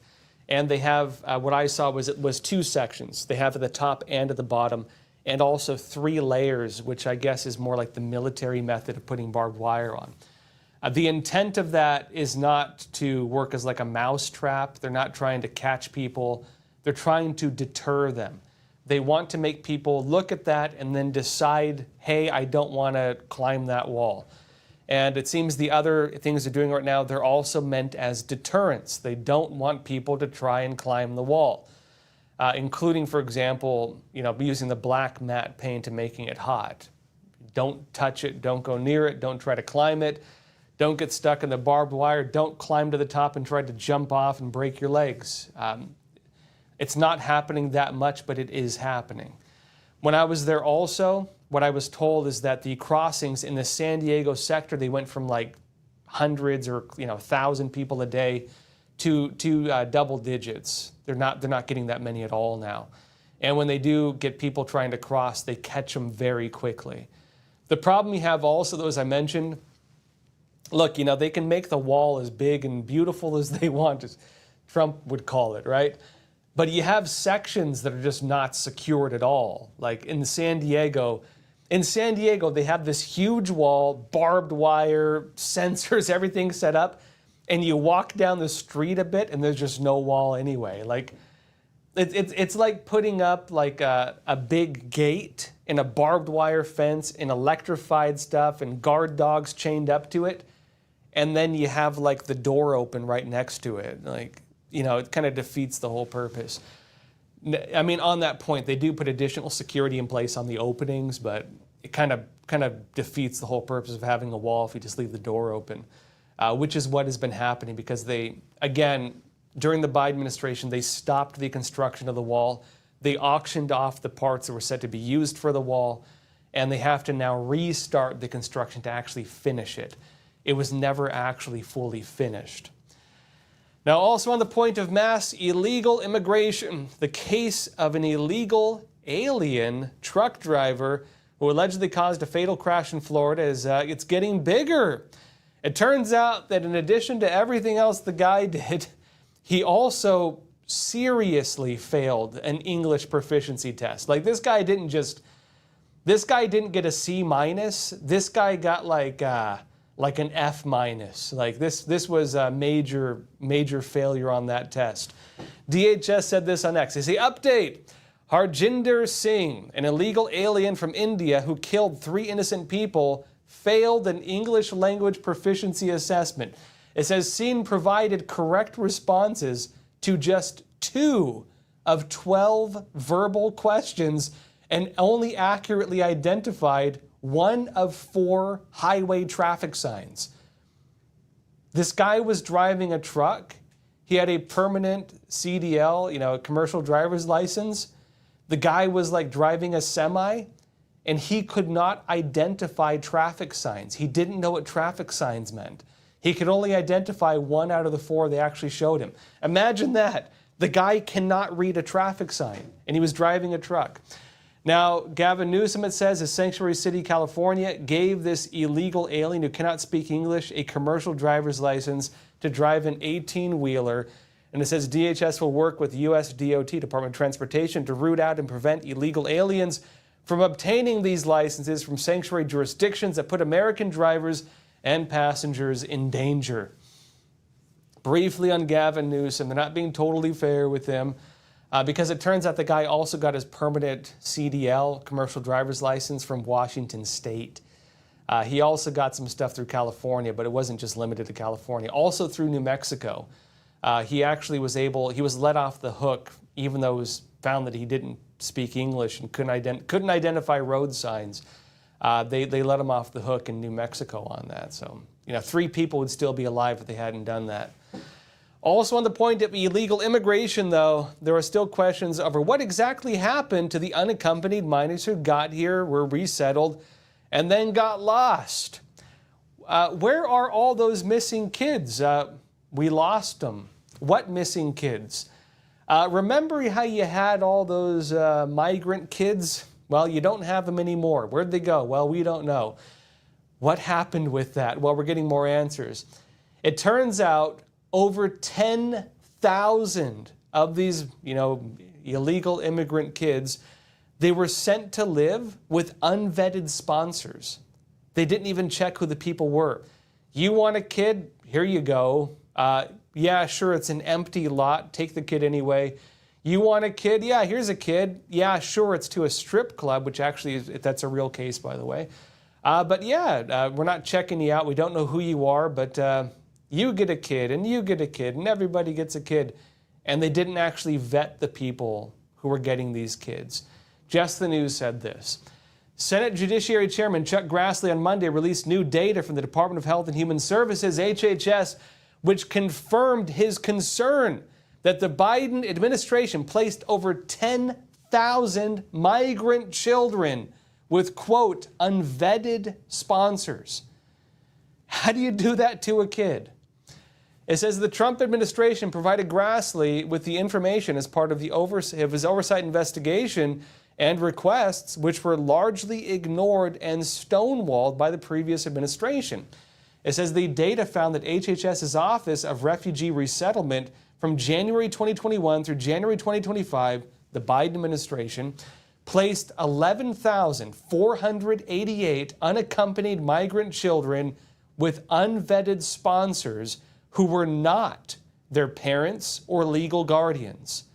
And they have, what I saw was two sections. They have at the top and at the bottom, and also 3 layers, which I guess is more like the military method of putting barbed wire on. The intent of that is not to work as like a mouse trap. They're not trying to catch people. They're trying to deter them. They want to make people look at that and then decide, hey, I don't want to climb that wall. And it seems the other things they're doing right now, they're also meant as deterrents. They don't want people to try and climb the wall, including, for example, using the black matte paint and making it hot. Don't touch it. Don't go near it. Don't try to climb it. Don't get stuck in the barbed wire. Don't climb to the top and try to jump off and break your legs. It's not happening that much, but it is happening. When I was there also, what I was told is that the crossings in the San Diego sector, they went from like hundreds or 1,000 people a day to double digits. They're not getting that many at all now. And when they do get people trying to cross, they catch them very quickly. The problem you have also, though, as I mentioned, look, they can make the wall as big and beautiful as they want, as Trump would call it, right? But you have sections that are just not secured at all. Like in San Diego, they have this huge wall, barbed wire, sensors, everything set up. and you walk down the street a bit and there's just no wall anyway. Like, it's like putting up like a big gate and a barbed wire fence and electrified stuff and guard dogs chained up to it, and then you have like the door open right next to it. Like, you know, it kind of defeats the whole purpose. I mean, on that point, they do put additional security in place on the openings, but it kind of defeats the whole purpose of having a wall if you just leave the door open, which is what has been happening because they, again, during the Biden administration, they stopped the construction of the wall. They auctioned off the parts that were set to be used for the wall, and they have to now restart the construction to actually finish it. It was never actually fully finished. Now, also on the point of mass illegal immigration, the case of an illegal alien truck driver who allegedly caused a fatal crash in Florida it's getting bigger. It turns out that in addition to everything else the guy did, he also seriously failed an English proficiency test. Like, this guy didn't get a C minus. This guy got like an F minus. Like, this was a major failure on that test. DHS said this on X. They say, update. Harjinder Singh, an illegal alien from India who killed 3 innocent people, failed an English language proficiency assessment. It says Singh provided correct responses to just 2 of 12 verbal questions and only accurately identified 1 of 4 highway traffic signs. This guy was driving a truck. He had a permanent CDL, a commercial driver's license. The guy was like driving a semi, and he could not identify traffic signs. He didn't know what traffic signs meant. He could only identify 1 out of the 4 they actually showed him. Imagine that. The guy cannot read a traffic sign, and he was driving a truck. Now, Gavin Newsom, it says, of Sanctuary City, California, gave this illegal alien who cannot speak English a commercial driver's license to drive an 18-wheeler. And it says DHS will work with U.S. DOT, Department of Transportation, to root out and prevent illegal aliens from obtaining these licenses from sanctuary jurisdictions that put American drivers and passengers in danger. Briefly on Gavin Newsom, they're not being totally fair with him because it turns out the guy also got his permanent CDL, commercial driver's license, from Washington State. He also got some stuff through California, but it wasn't just limited to California. Also through New Mexico. He actually he was let off the hook, even though it was found that he didn't speak English and couldn't identify road signs. They let him off the hook in New Mexico on that. So, 3 people would still be alive if they hadn't done that. Also on the point of illegal immigration, though, there are still questions over what exactly happened to the unaccompanied minors who got here, were resettled, and then got lost. Where are all those missing kids? We lost them. What missing kids? Remember how you had all those migrant kids? Well, you don't have them anymore. Where'd they go? Well, we don't know. What happened with that? Well, we're getting more answers. It turns out over 10,000 of these, illegal immigrant kids, they were sent to live with unvetted sponsors. They didn't even check who the people were. You want a kid? Here you go. Yeah, sure, it's an empty lot. Take the kid anyway. You want a kid? Yeah, here's a kid. Yeah, sure, it's to a strip club, which actually, that's a real case, by the way. But yeah, we're not checking you out. We don't know who you are, but you get a kid, and you get a kid, and everybody gets a kid. And they didn't actually vet the people who were getting these kids. Just the News said this. Senate Judiciary Chairman Chuck Grassley on Monday released new data from the Department of Health and Human Services, HHS, which confirmed his concern that the Biden administration placed over 10,000 migrant children with, quote, unvetted sponsors. How do you do that to a kid? It says the Trump administration provided Grassley with the information as part of his oversight investigation and requests, which were largely ignored and stonewalled by the previous administration. It says the data found that HHS's Office of Refugee Resettlement from January 2021 through January 2025, the Biden administration, placed 11,488 unaccompanied migrant children with unvetted sponsors who were not their parents or legal guardians.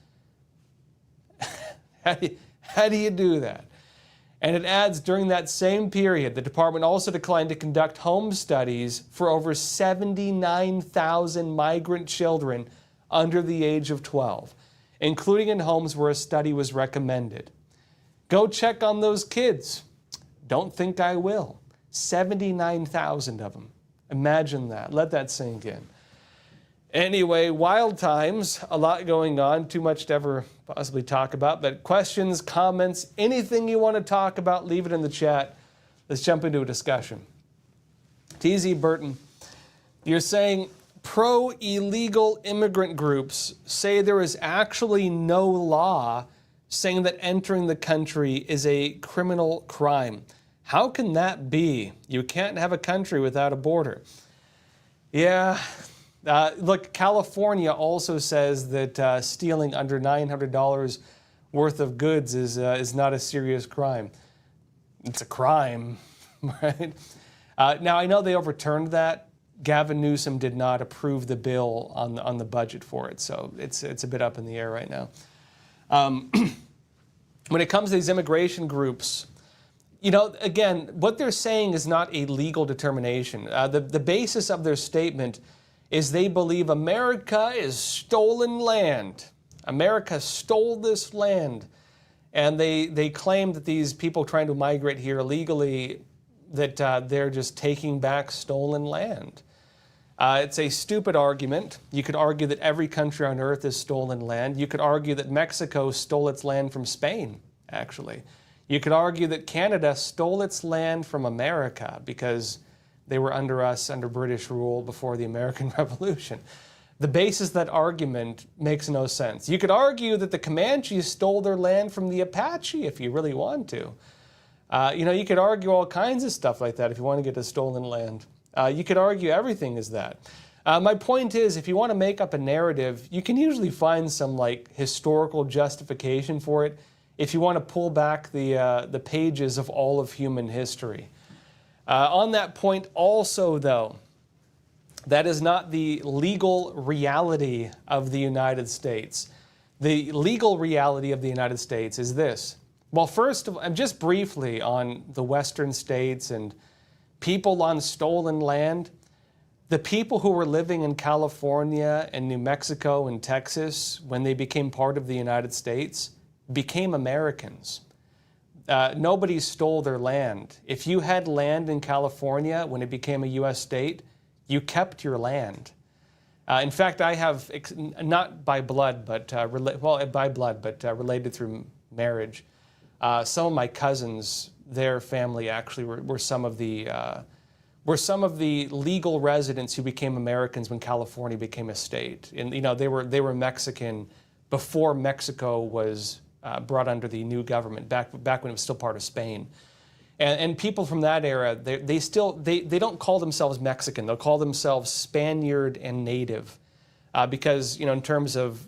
How do you do that? And it adds, during that same period, the department also declined to conduct home studies for over 79,000 migrant children under the age of 12, including in homes where a study was recommended. Go check on those kids. Don't think I will. 79,000 of them. Imagine that. Let that sink in. Anyway, wild times, a lot going on, too much to ever possibly talk about, but questions, comments, anything you want to talk about, leave it in the chat. Let's jump into a discussion. TZ Burton, you're saying pro-illegal immigrant groups say there is actually no law saying that entering the country is a criminal crime. How can that be? You can't have a country without a border. Yeah. Look, California also says that stealing under $900 worth of goods is not a serious crime. It's a crime, right? Now, I know they overturned that. Gavin Newsom did not approve the bill on the budget for it, so it's a bit up in the air right now. When it comes to these immigration groups, again, what they're saying is not a legal determination. The basis of their statement is they believe America is stolen land. America stole this land. And they claim that these people trying to migrate here illegally, that they're just taking back stolen land. It's a stupid argument. You could argue that every country on earth is stolen land. You could argue that Mexico stole its land from Spain, actually. You could argue that Canada stole its land from America because they were under British rule before the American Revolution. The basis of that argument makes no sense. You could argue that the Comanches stole their land from the Apache if you really want to. You could argue all kinds of stuff like that if you want to get to stolen land. You could argue everything is that. My point is, if you want to make up a narrative, you can usually find some historical justification for it if you want to pull back the pages of all of human history. On that point also, though, that is not the legal reality of the United States. The legal reality of the United States is this. Well, first, just briefly on the Western states and people on stolen land, the people who were living in California and New Mexico and Texas when they became part of the United States became Americans. Nobody stole their land. If you had land in California when it became a U.S. state, you kept your land. In fact, I have, not by blood, but by blood, but related through marriage. Some of my cousins, their family actually were some of the legal residents who became Americans when California became a state. And they were Mexican before Mexico was brought under the new government, back when it was still part of Spain. And people from that era, they don't call themselves Mexican. They'll call themselves Spaniard and Native, because in terms of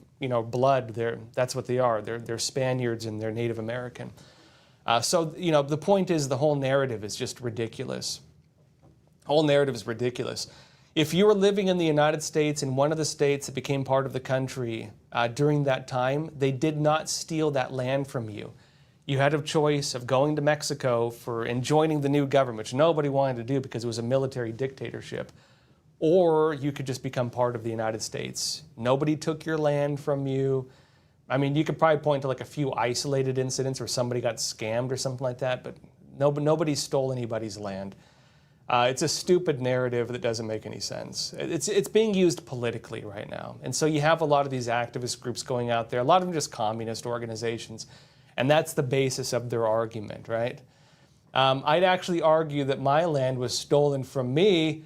blood, that's what they are. They're Spaniards and they're Native American. So the point is, the whole narrative is just ridiculous. The whole narrative is ridiculous. If you were living in the United States, in one of the states that became part of the country during that time, they did not steal that land from you. You had a choice of going to Mexico and joining the new government, which nobody wanted to do because it was a military dictatorship, or you could just become part of the United States. Nobody took your land from you. I mean, you could probably point to a few isolated incidents where somebody got scammed or something like that, but nobody stole anybody's land. It's a stupid narrative that doesn't make any sense. It's being used politically right now. And so you have a lot of these activist groups going out there, a lot of them just communist organizations, and that's the basis of their argument, right? I'd actually argue that my land was stolen from me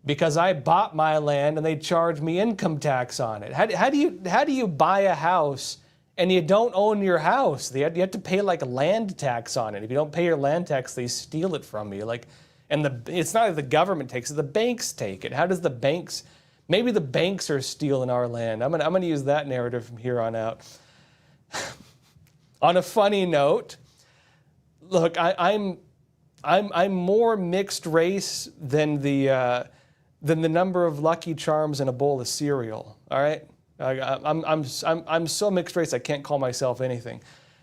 because I bought my land and they charged me income tax on it. How do you buy a house and you don't own your house? You have to pay a land tax on it. If you don't pay your land tax, they steal it from you. It's not that the government takes it, the banks take it. How does the banks, maybe the banks are stealing our land. I'm gonna use that narrative from here on out. On a funny note, look, I'm more mixed race than the than the number of Lucky Charms in a bowl of cereal. All right, I'm so mixed race I can't call myself anything,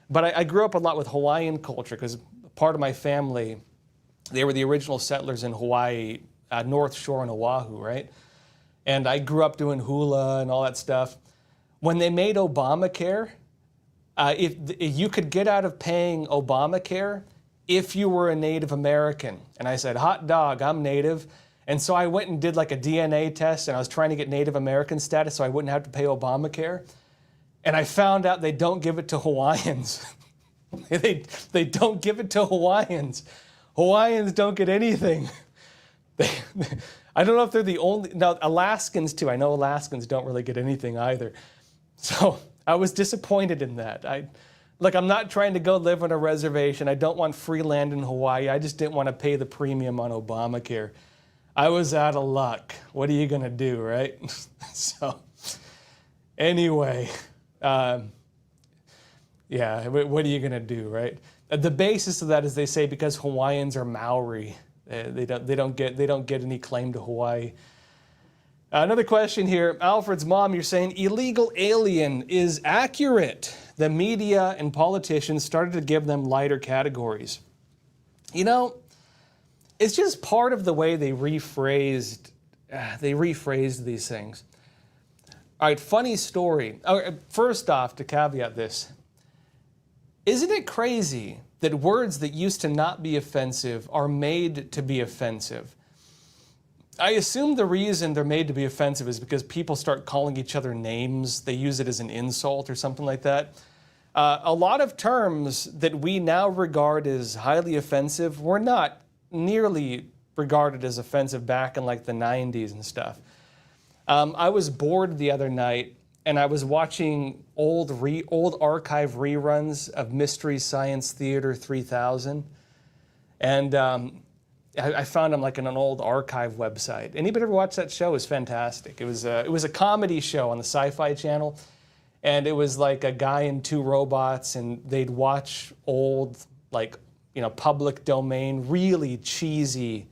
but I grew up a lot with Hawaiian culture because part of my family, they were the original settlers in Hawaii, North Shore and Oahu, right? And I grew up doing hula and all that stuff. When they made Obamacare, if you could get out of paying Obamacare if you were a Native American. And I said, hot dog, I'm Native. And so I went and did like a DNA test, and I was trying to get Native American status so I wouldn't have to pay Obamacare. And I found out they don't give it to Hawaiians. They don't give it to Hawaiians. Hawaiians don't get anything. I don't know if they're the only, now Alaskans too. I know Alaskans don't really get anything either. So I was disappointed in that. Look, I'm not trying to go live on a reservation. I don't want free land in Hawaii. I just didn't want to pay the premium on Obamacare. I was out of luck. What are you going to do, right? So anyway, yeah, what are you going to do, right? The basis of that is they say because Hawaiians are Maori, they don't get any claim to Hawaii. Another question here. Alfred's mom, you're saying illegal alien is accurate. The media and politicians started to give them lighter categories. You know, it's just part of the way they rephrased these things. All right, funny story. First off, to caveat this, isn't it crazy that words that used to not be offensive are made to be offensive? I assume the reason they're made to be offensive is because people start calling each other names. They use it as an insult or something like that. A lot of terms that we now regard as highly offensive were not nearly regarded as offensive back in like the 90s and stuff. I was bored the other night and I was watching old archive reruns of Mystery Science Theater 3000. And I found them like in an old archive website. Anybody ever watch that show? It was fantastic. It was a comedy show on the Sci-Fi Channel. And it was like a guy and two robots, and they'd watch old, like, public domain, really cheesy,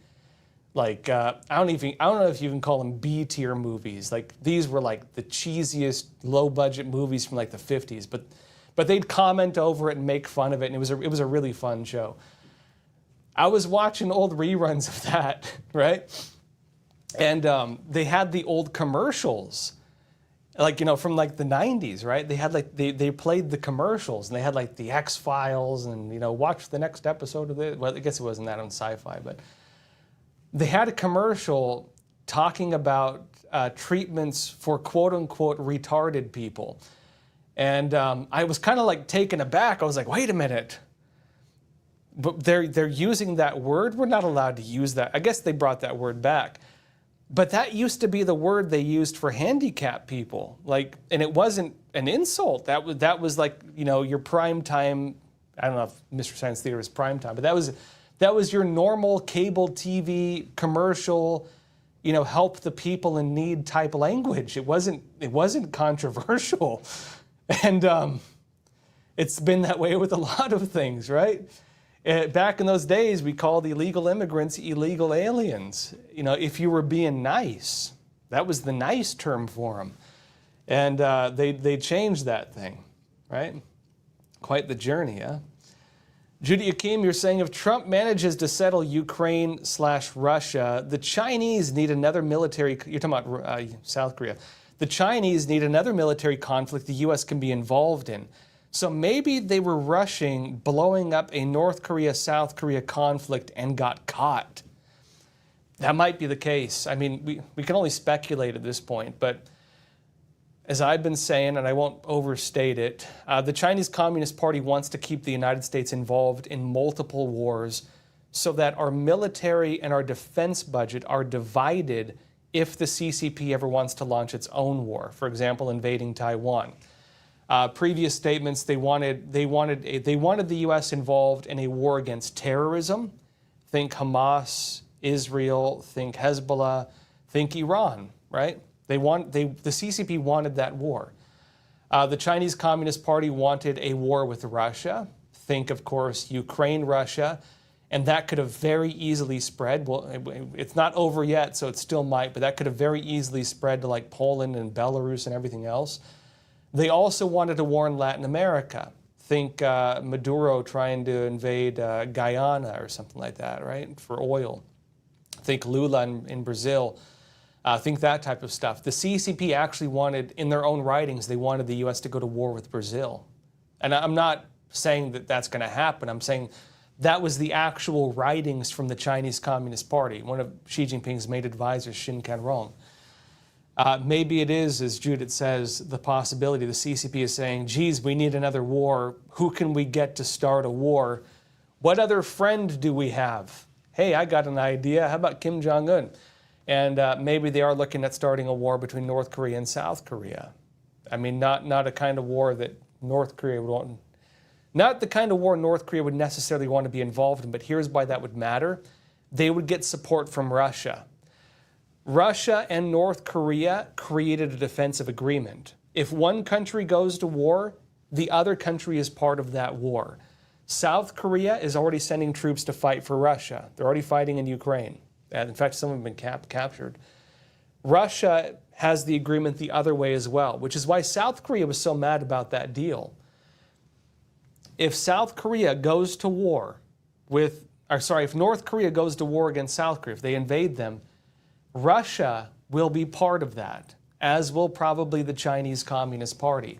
like, I don't know if you can call them B-tier movies. Like, these were like the cheesiest low-budget movies from like the 50s, but they'd comment over it and make fun of it, and it was a really fun show. I was watching old reruns of that, right? And they had the old commercials, like, from like the 90s, right? They had like, they played the commercials, and they had like the X-Files and, watch the next episode of this. Well, I guess it wasn't that on Sci-Fi, but they had a commercial talking about treatments for quote-unquote retarded people. And I was kind of like taken aback. I was like, wait a minute. But they're using that word? We're not allowed to use that. I guess they brought that word back. But that used to be the word they used for handicapped people. Like, and it wasn't an insult. That was like, your prime time. I don't know if Mr. Science Theater is prime time, but that was your normal cable TV commercial, help the people in need type language. It wasn't controversial. And it's been that way with a lot of things, right? Back in those days, we called illegal immigrants illegal aliens. If you were being nice, that was the nice term for them. And they changed that thing, right? Quite the journey, huh? Judy Akeem, you're saying if Trump manages to settle Ukraine/Russia, the Chinese need another military, you're talking about South Korea. The Chinese need another military conflict the U.S. can be involved in. So maybe they were rushing blowing up a North Korea-South Korea conflict and got caught. That might be the case. I mean, we can only speculate at this point, but as I've been saying, and I won't overstate it, the Chinese Communist Party wants to keep the United States involved in multiple wars so that our military and our defense budget are divided if the CCP ever wants to launch its own war, for example, invading Taiwan. Previous statements, they wanted the U.S. involved in a war against terrorism. Think Hamas, Israel, think Hezbollah, think Iran, right? The CCP wanted that war. The Chinese Communist Party wanted a war with Russia. Think, of course, Ukraine, Russia. And that could have very easily spread. Well, it's not over yet, so it still might, but that could have very easily spread to like Poland and Belarus and everything else. They also wanted a war in Latin America. Think Maduro trying to invade Guyana or something like that, right, for oil. Think Lula in Brazil. Think that type of stuff. The CCP actually wanted, in their own writings, they wanted the U.S. to go to war with Brazil. And I'm not saying that that's going to happen. I'm saying that was the actual writings from the Chinese Communist Party, one of Xi Jinping's main advisors, Xin Canrong. Maybe it is, as Judith says, the possibility the CCP is saying, geez, we need another war. Who can we get to start a war? What other friend do we have? Hey, I got an idea. How about Kim Jong-un? And maybe they are looking at starting a war between North Korea and South Korea. I mean, not a kind of war that North Korea would want. Not the kind of war North Korea would necessarily want to be involved in, but here's why that would matter. They would get support from Russia. Russia and North Korea created a defensive agreement. If one country goes to war, the other country is part of that war. South Korea is already sending troops to fight for Russia. They're already fighting in Ukraine. And in fact, some have been captured. Russia has the agreement the other way as well, which is why South Korea was so mad about that deal. If South Korea goes to war with, if North Korea goes to war against South Korea, if they invade them, Russia will be part of that, as will probably the Chinese Communist Party.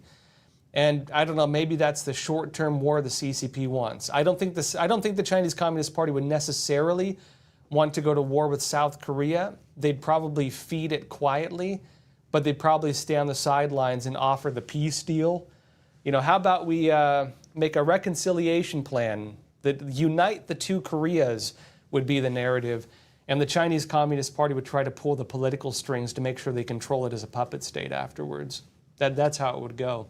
And I don't know, maybe that's the short-term war the CCP wants. I don't think the Chinese Communist Party would necessarily want to go to war with South Korea. They'd probably feed it quietly, but they'd probably stay on the sidelines and offer the peace deal. You know, how about we make a reconciliation plan that unite the two Koreas would be the narrative, and the Chinese Communist Party would try to pull the political strings to make sure they control it as a puppet state afterwards. That's how it would go.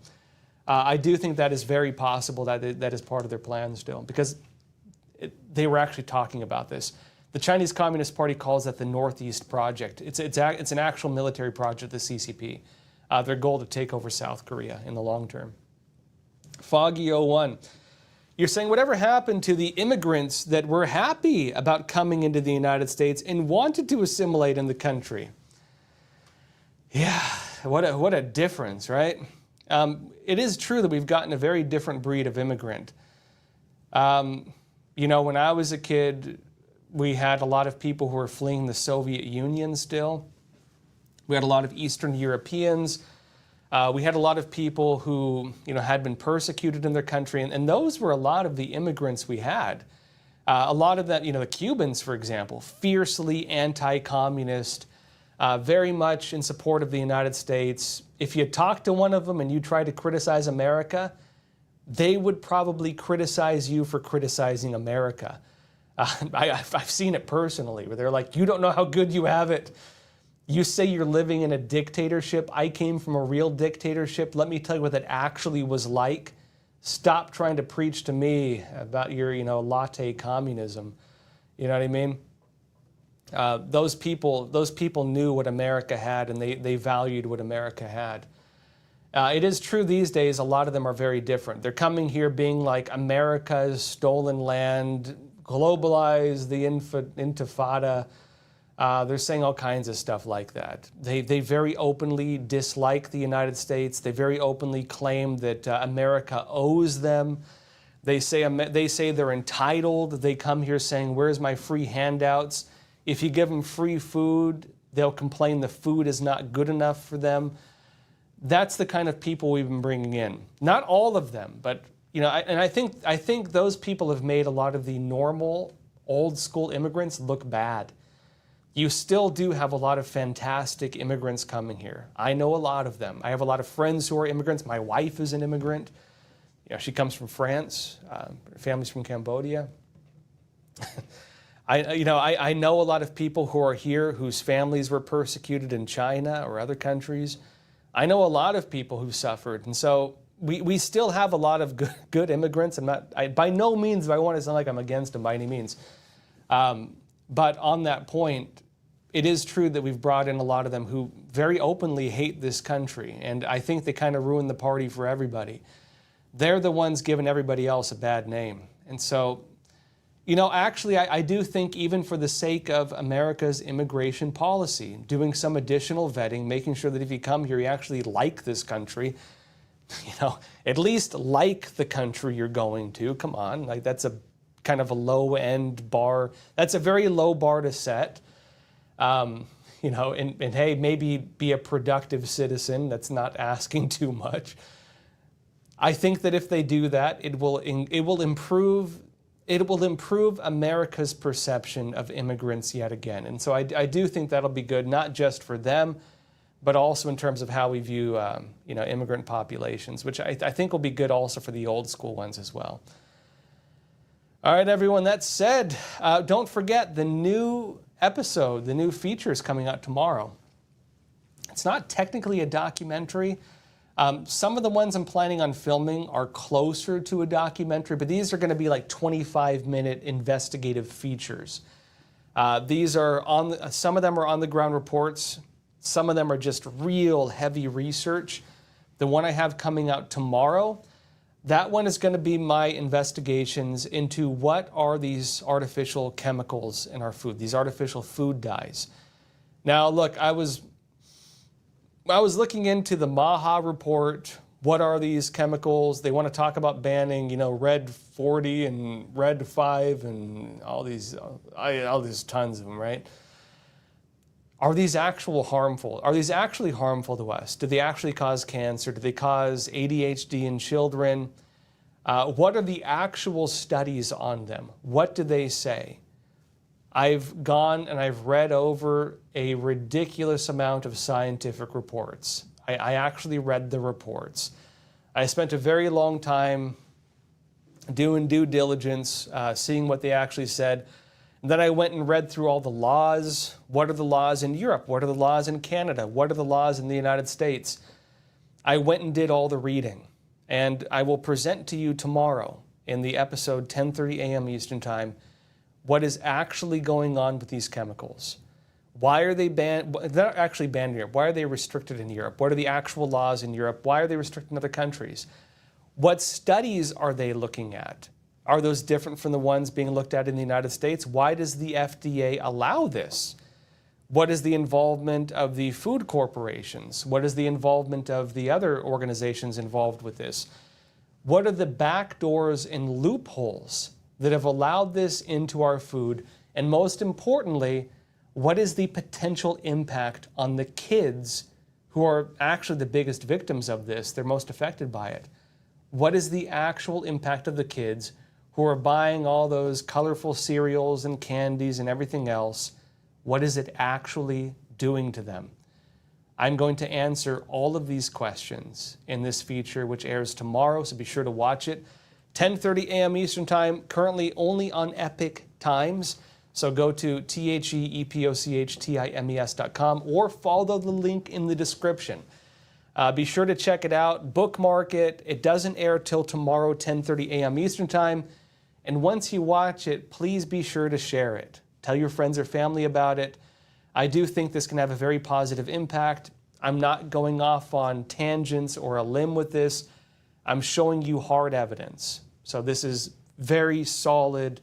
I do think that is very possible, that is part of their plan still, because they were actually talking about this. The Chinese Communist Party calls that the Northeast Project. It's an actual military project, the CCP. Their goal to take over South Korea in the long term. Foggy01, you're saying whatever happened to the immigrants that were happy about coming into the United States and wanted to assimilate in the country? Yeah, what a difference, right? It is true that we've gotten a very different breed of immigrant. You know, when I was a kid, we had a lot of people who were fleeing the Soviet Union still. We had a lot of Eastern Europeans. We had a lot of people who, you know, had been persecuted in their country, and those were a lot of the immigrants we had. A lot of that, you know, the Cubans, for example, fiercely anti-communist, very much in support of the United States. If you talk to one of them and you try to criticize America, they would probably criticize you for criticizing America. I've seen it personally, where they're like, you don't know how good you have it. You say you're living in a dictatorship. I came from a real dictatorship. Let me tell you what that actually was like. Stop trying to preach to me about your, you know, latte communism. You know what I mean? Those people knew what America had, and they valued what America had. It is true these days, a lot of them are very different. They're coming here being like, America's stolen land, globalize the intifada. They're saying all kinds of stuff like that. They very openly dislike the United States. They very openly claim that America owes them. They say they're entitled. They come here saying, where's my free handouts? If you give them free food, they'll complain the food is not good enough for them. That's the kind of people we've been bringing in. Not all of them, but you know, I think those people have made a lot of the normal, old school immigrants look bad. You still do have a lot of fantastic immigrants coming here. I know a lot of them. I have a lot of friends who are immigrants. My wife is an immigrant. You know, she comes from France. Her family's from Cambodia. I know a lot of people who are here whose families were persecuted in China or other countries. I know a lot of people who suffered, and so we still have a lot of good immigrants. By no means do I want to sound like I'm against them by any means. But on that point, it is true that we've brought in a lot of them who very openly hate this country, and I think they kind of ruin the party for everybody. They're the ones giving everybody else a bad name. And so You know, actually, I do think even for the sake of America's immigration policy, doing some additional vetting, making sure that if you come here, you actually like this country, you know, at least like the country you're going to. Come on, like that's a kind of a low-end bar. That's a very low bar to set. You know, and hey, maybe be a productive citizen. That's not asking too much. I think that if they do that, it will improve America's perception of immigrants yet again. And so I do think that'll be good, not just for them, but also in terms of how we view you know, immigrant populations, which I think will be good also for the old school ones as well. All right, everyone, that said, don't forget the new episode, the new feature is coming out tomorrow. It's not technically a documentary. Some of the ones I'm planning on filming are closer to a documentary, but these are going to be like 25-minute investigative features. These are some of them are on-the-ground reports. Some of them are just real heavy research. The one I have coming out tomorrow, that one is going to be my investigations into what are these artificial chemicals in our food, these artificial food dyes. Now, look, I was looking into the MAHA report. What are these chemicals? They want to talk about banning, you know, Red 40 and Red 5 and all these tons of them, right? Are these actually harmful? Are these actually harmful to us? Do they actually cause cancer? Do they cause ADHD in children? What are the actual studies on them? What do they say? I've gone and I've read over a ridiculous amount of scientific reports. I actually read the reports. I spent a very long time doing due diligence, seeing what they actually said. And then I went and read through all the laws. What are the laws in Europe? What are the laws in Canada? What are the laws in the United States? I went and did all the reading. And I will present to you tomorrow in the episode 10:30 a.m. Eastern Time what is actually going on with these chemicals. Why are they banned? They're not actually banned in Europe. Why are they restricted in Europe? What are the actual laws in Europe? Why are they restricted in other countries? What studies are they looking at? Are those different from the ones being looked at in the United States? Why does the FDA allow this? What is the involvement of the food corporations? What is the involvement of the other organizations involved with this? What are the back doors and loopholes that have allowed this into our food? And most importantly, what is the potential impact on the kids who are actually the biggest victims of this? They're most affected by it. What is the actual impact of the kids who are buying all those colorful cereals and candies and everything else? What is it actually doing to them? I'm going to answer all of these questions in this feature, which airs tomorrow, so be sure to watch it. 10:30 a.m. Eastern Time, currently only on Epoch Times. So go to thepochtimes.com or follow the link in the description. Be sure to check it out, bookmark it. It doesn't air till tomorrow, 10:30 a.m. Eastern Time. And once you watch it, please be sure to share it. Tell your friends or family about it. I do think this can have a very positive impact. I'm not going off on tangents or a limb with this. I'm showing you hard evidence. So this is very solid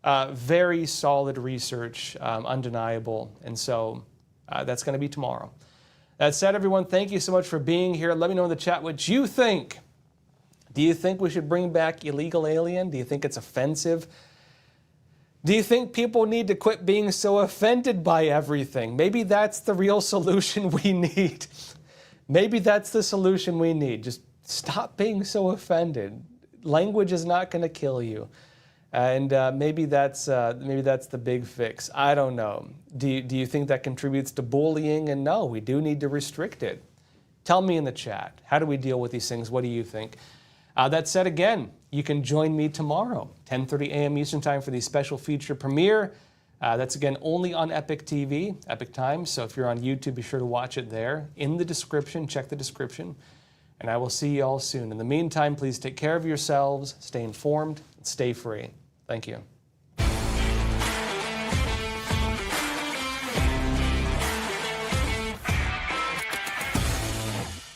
research, undeniable. And so that's going to be tomorrow. That said, everyone, thank you so much for being here. Let me know in the chat what you think. Do you think we should bring back illegal alien? Do you think it's offensive? Do you think people need to quit being so offended by everything? Maybe that's the real solution we need. Maybe that's the solution we need. Just stop being so offended. Language is not going to kill you. And maybe that's the big fix. I don't know. Do you think that contributes to bullying? And no, we do need to restrict it. Tell me in the chat. How do we deal with these things? What do you think? That said, again, you can join me tomorrow, 10:30 a.m. Eastern Time for the special feature premiere. That's, again, only on Epoch TV, Epoch Times. So if you're on YouTube, be sure to watch it there. In the description, check the description. And I will see you all soon. In the meantime, please take care of yourselves, stay informed, and stay free. Thank you.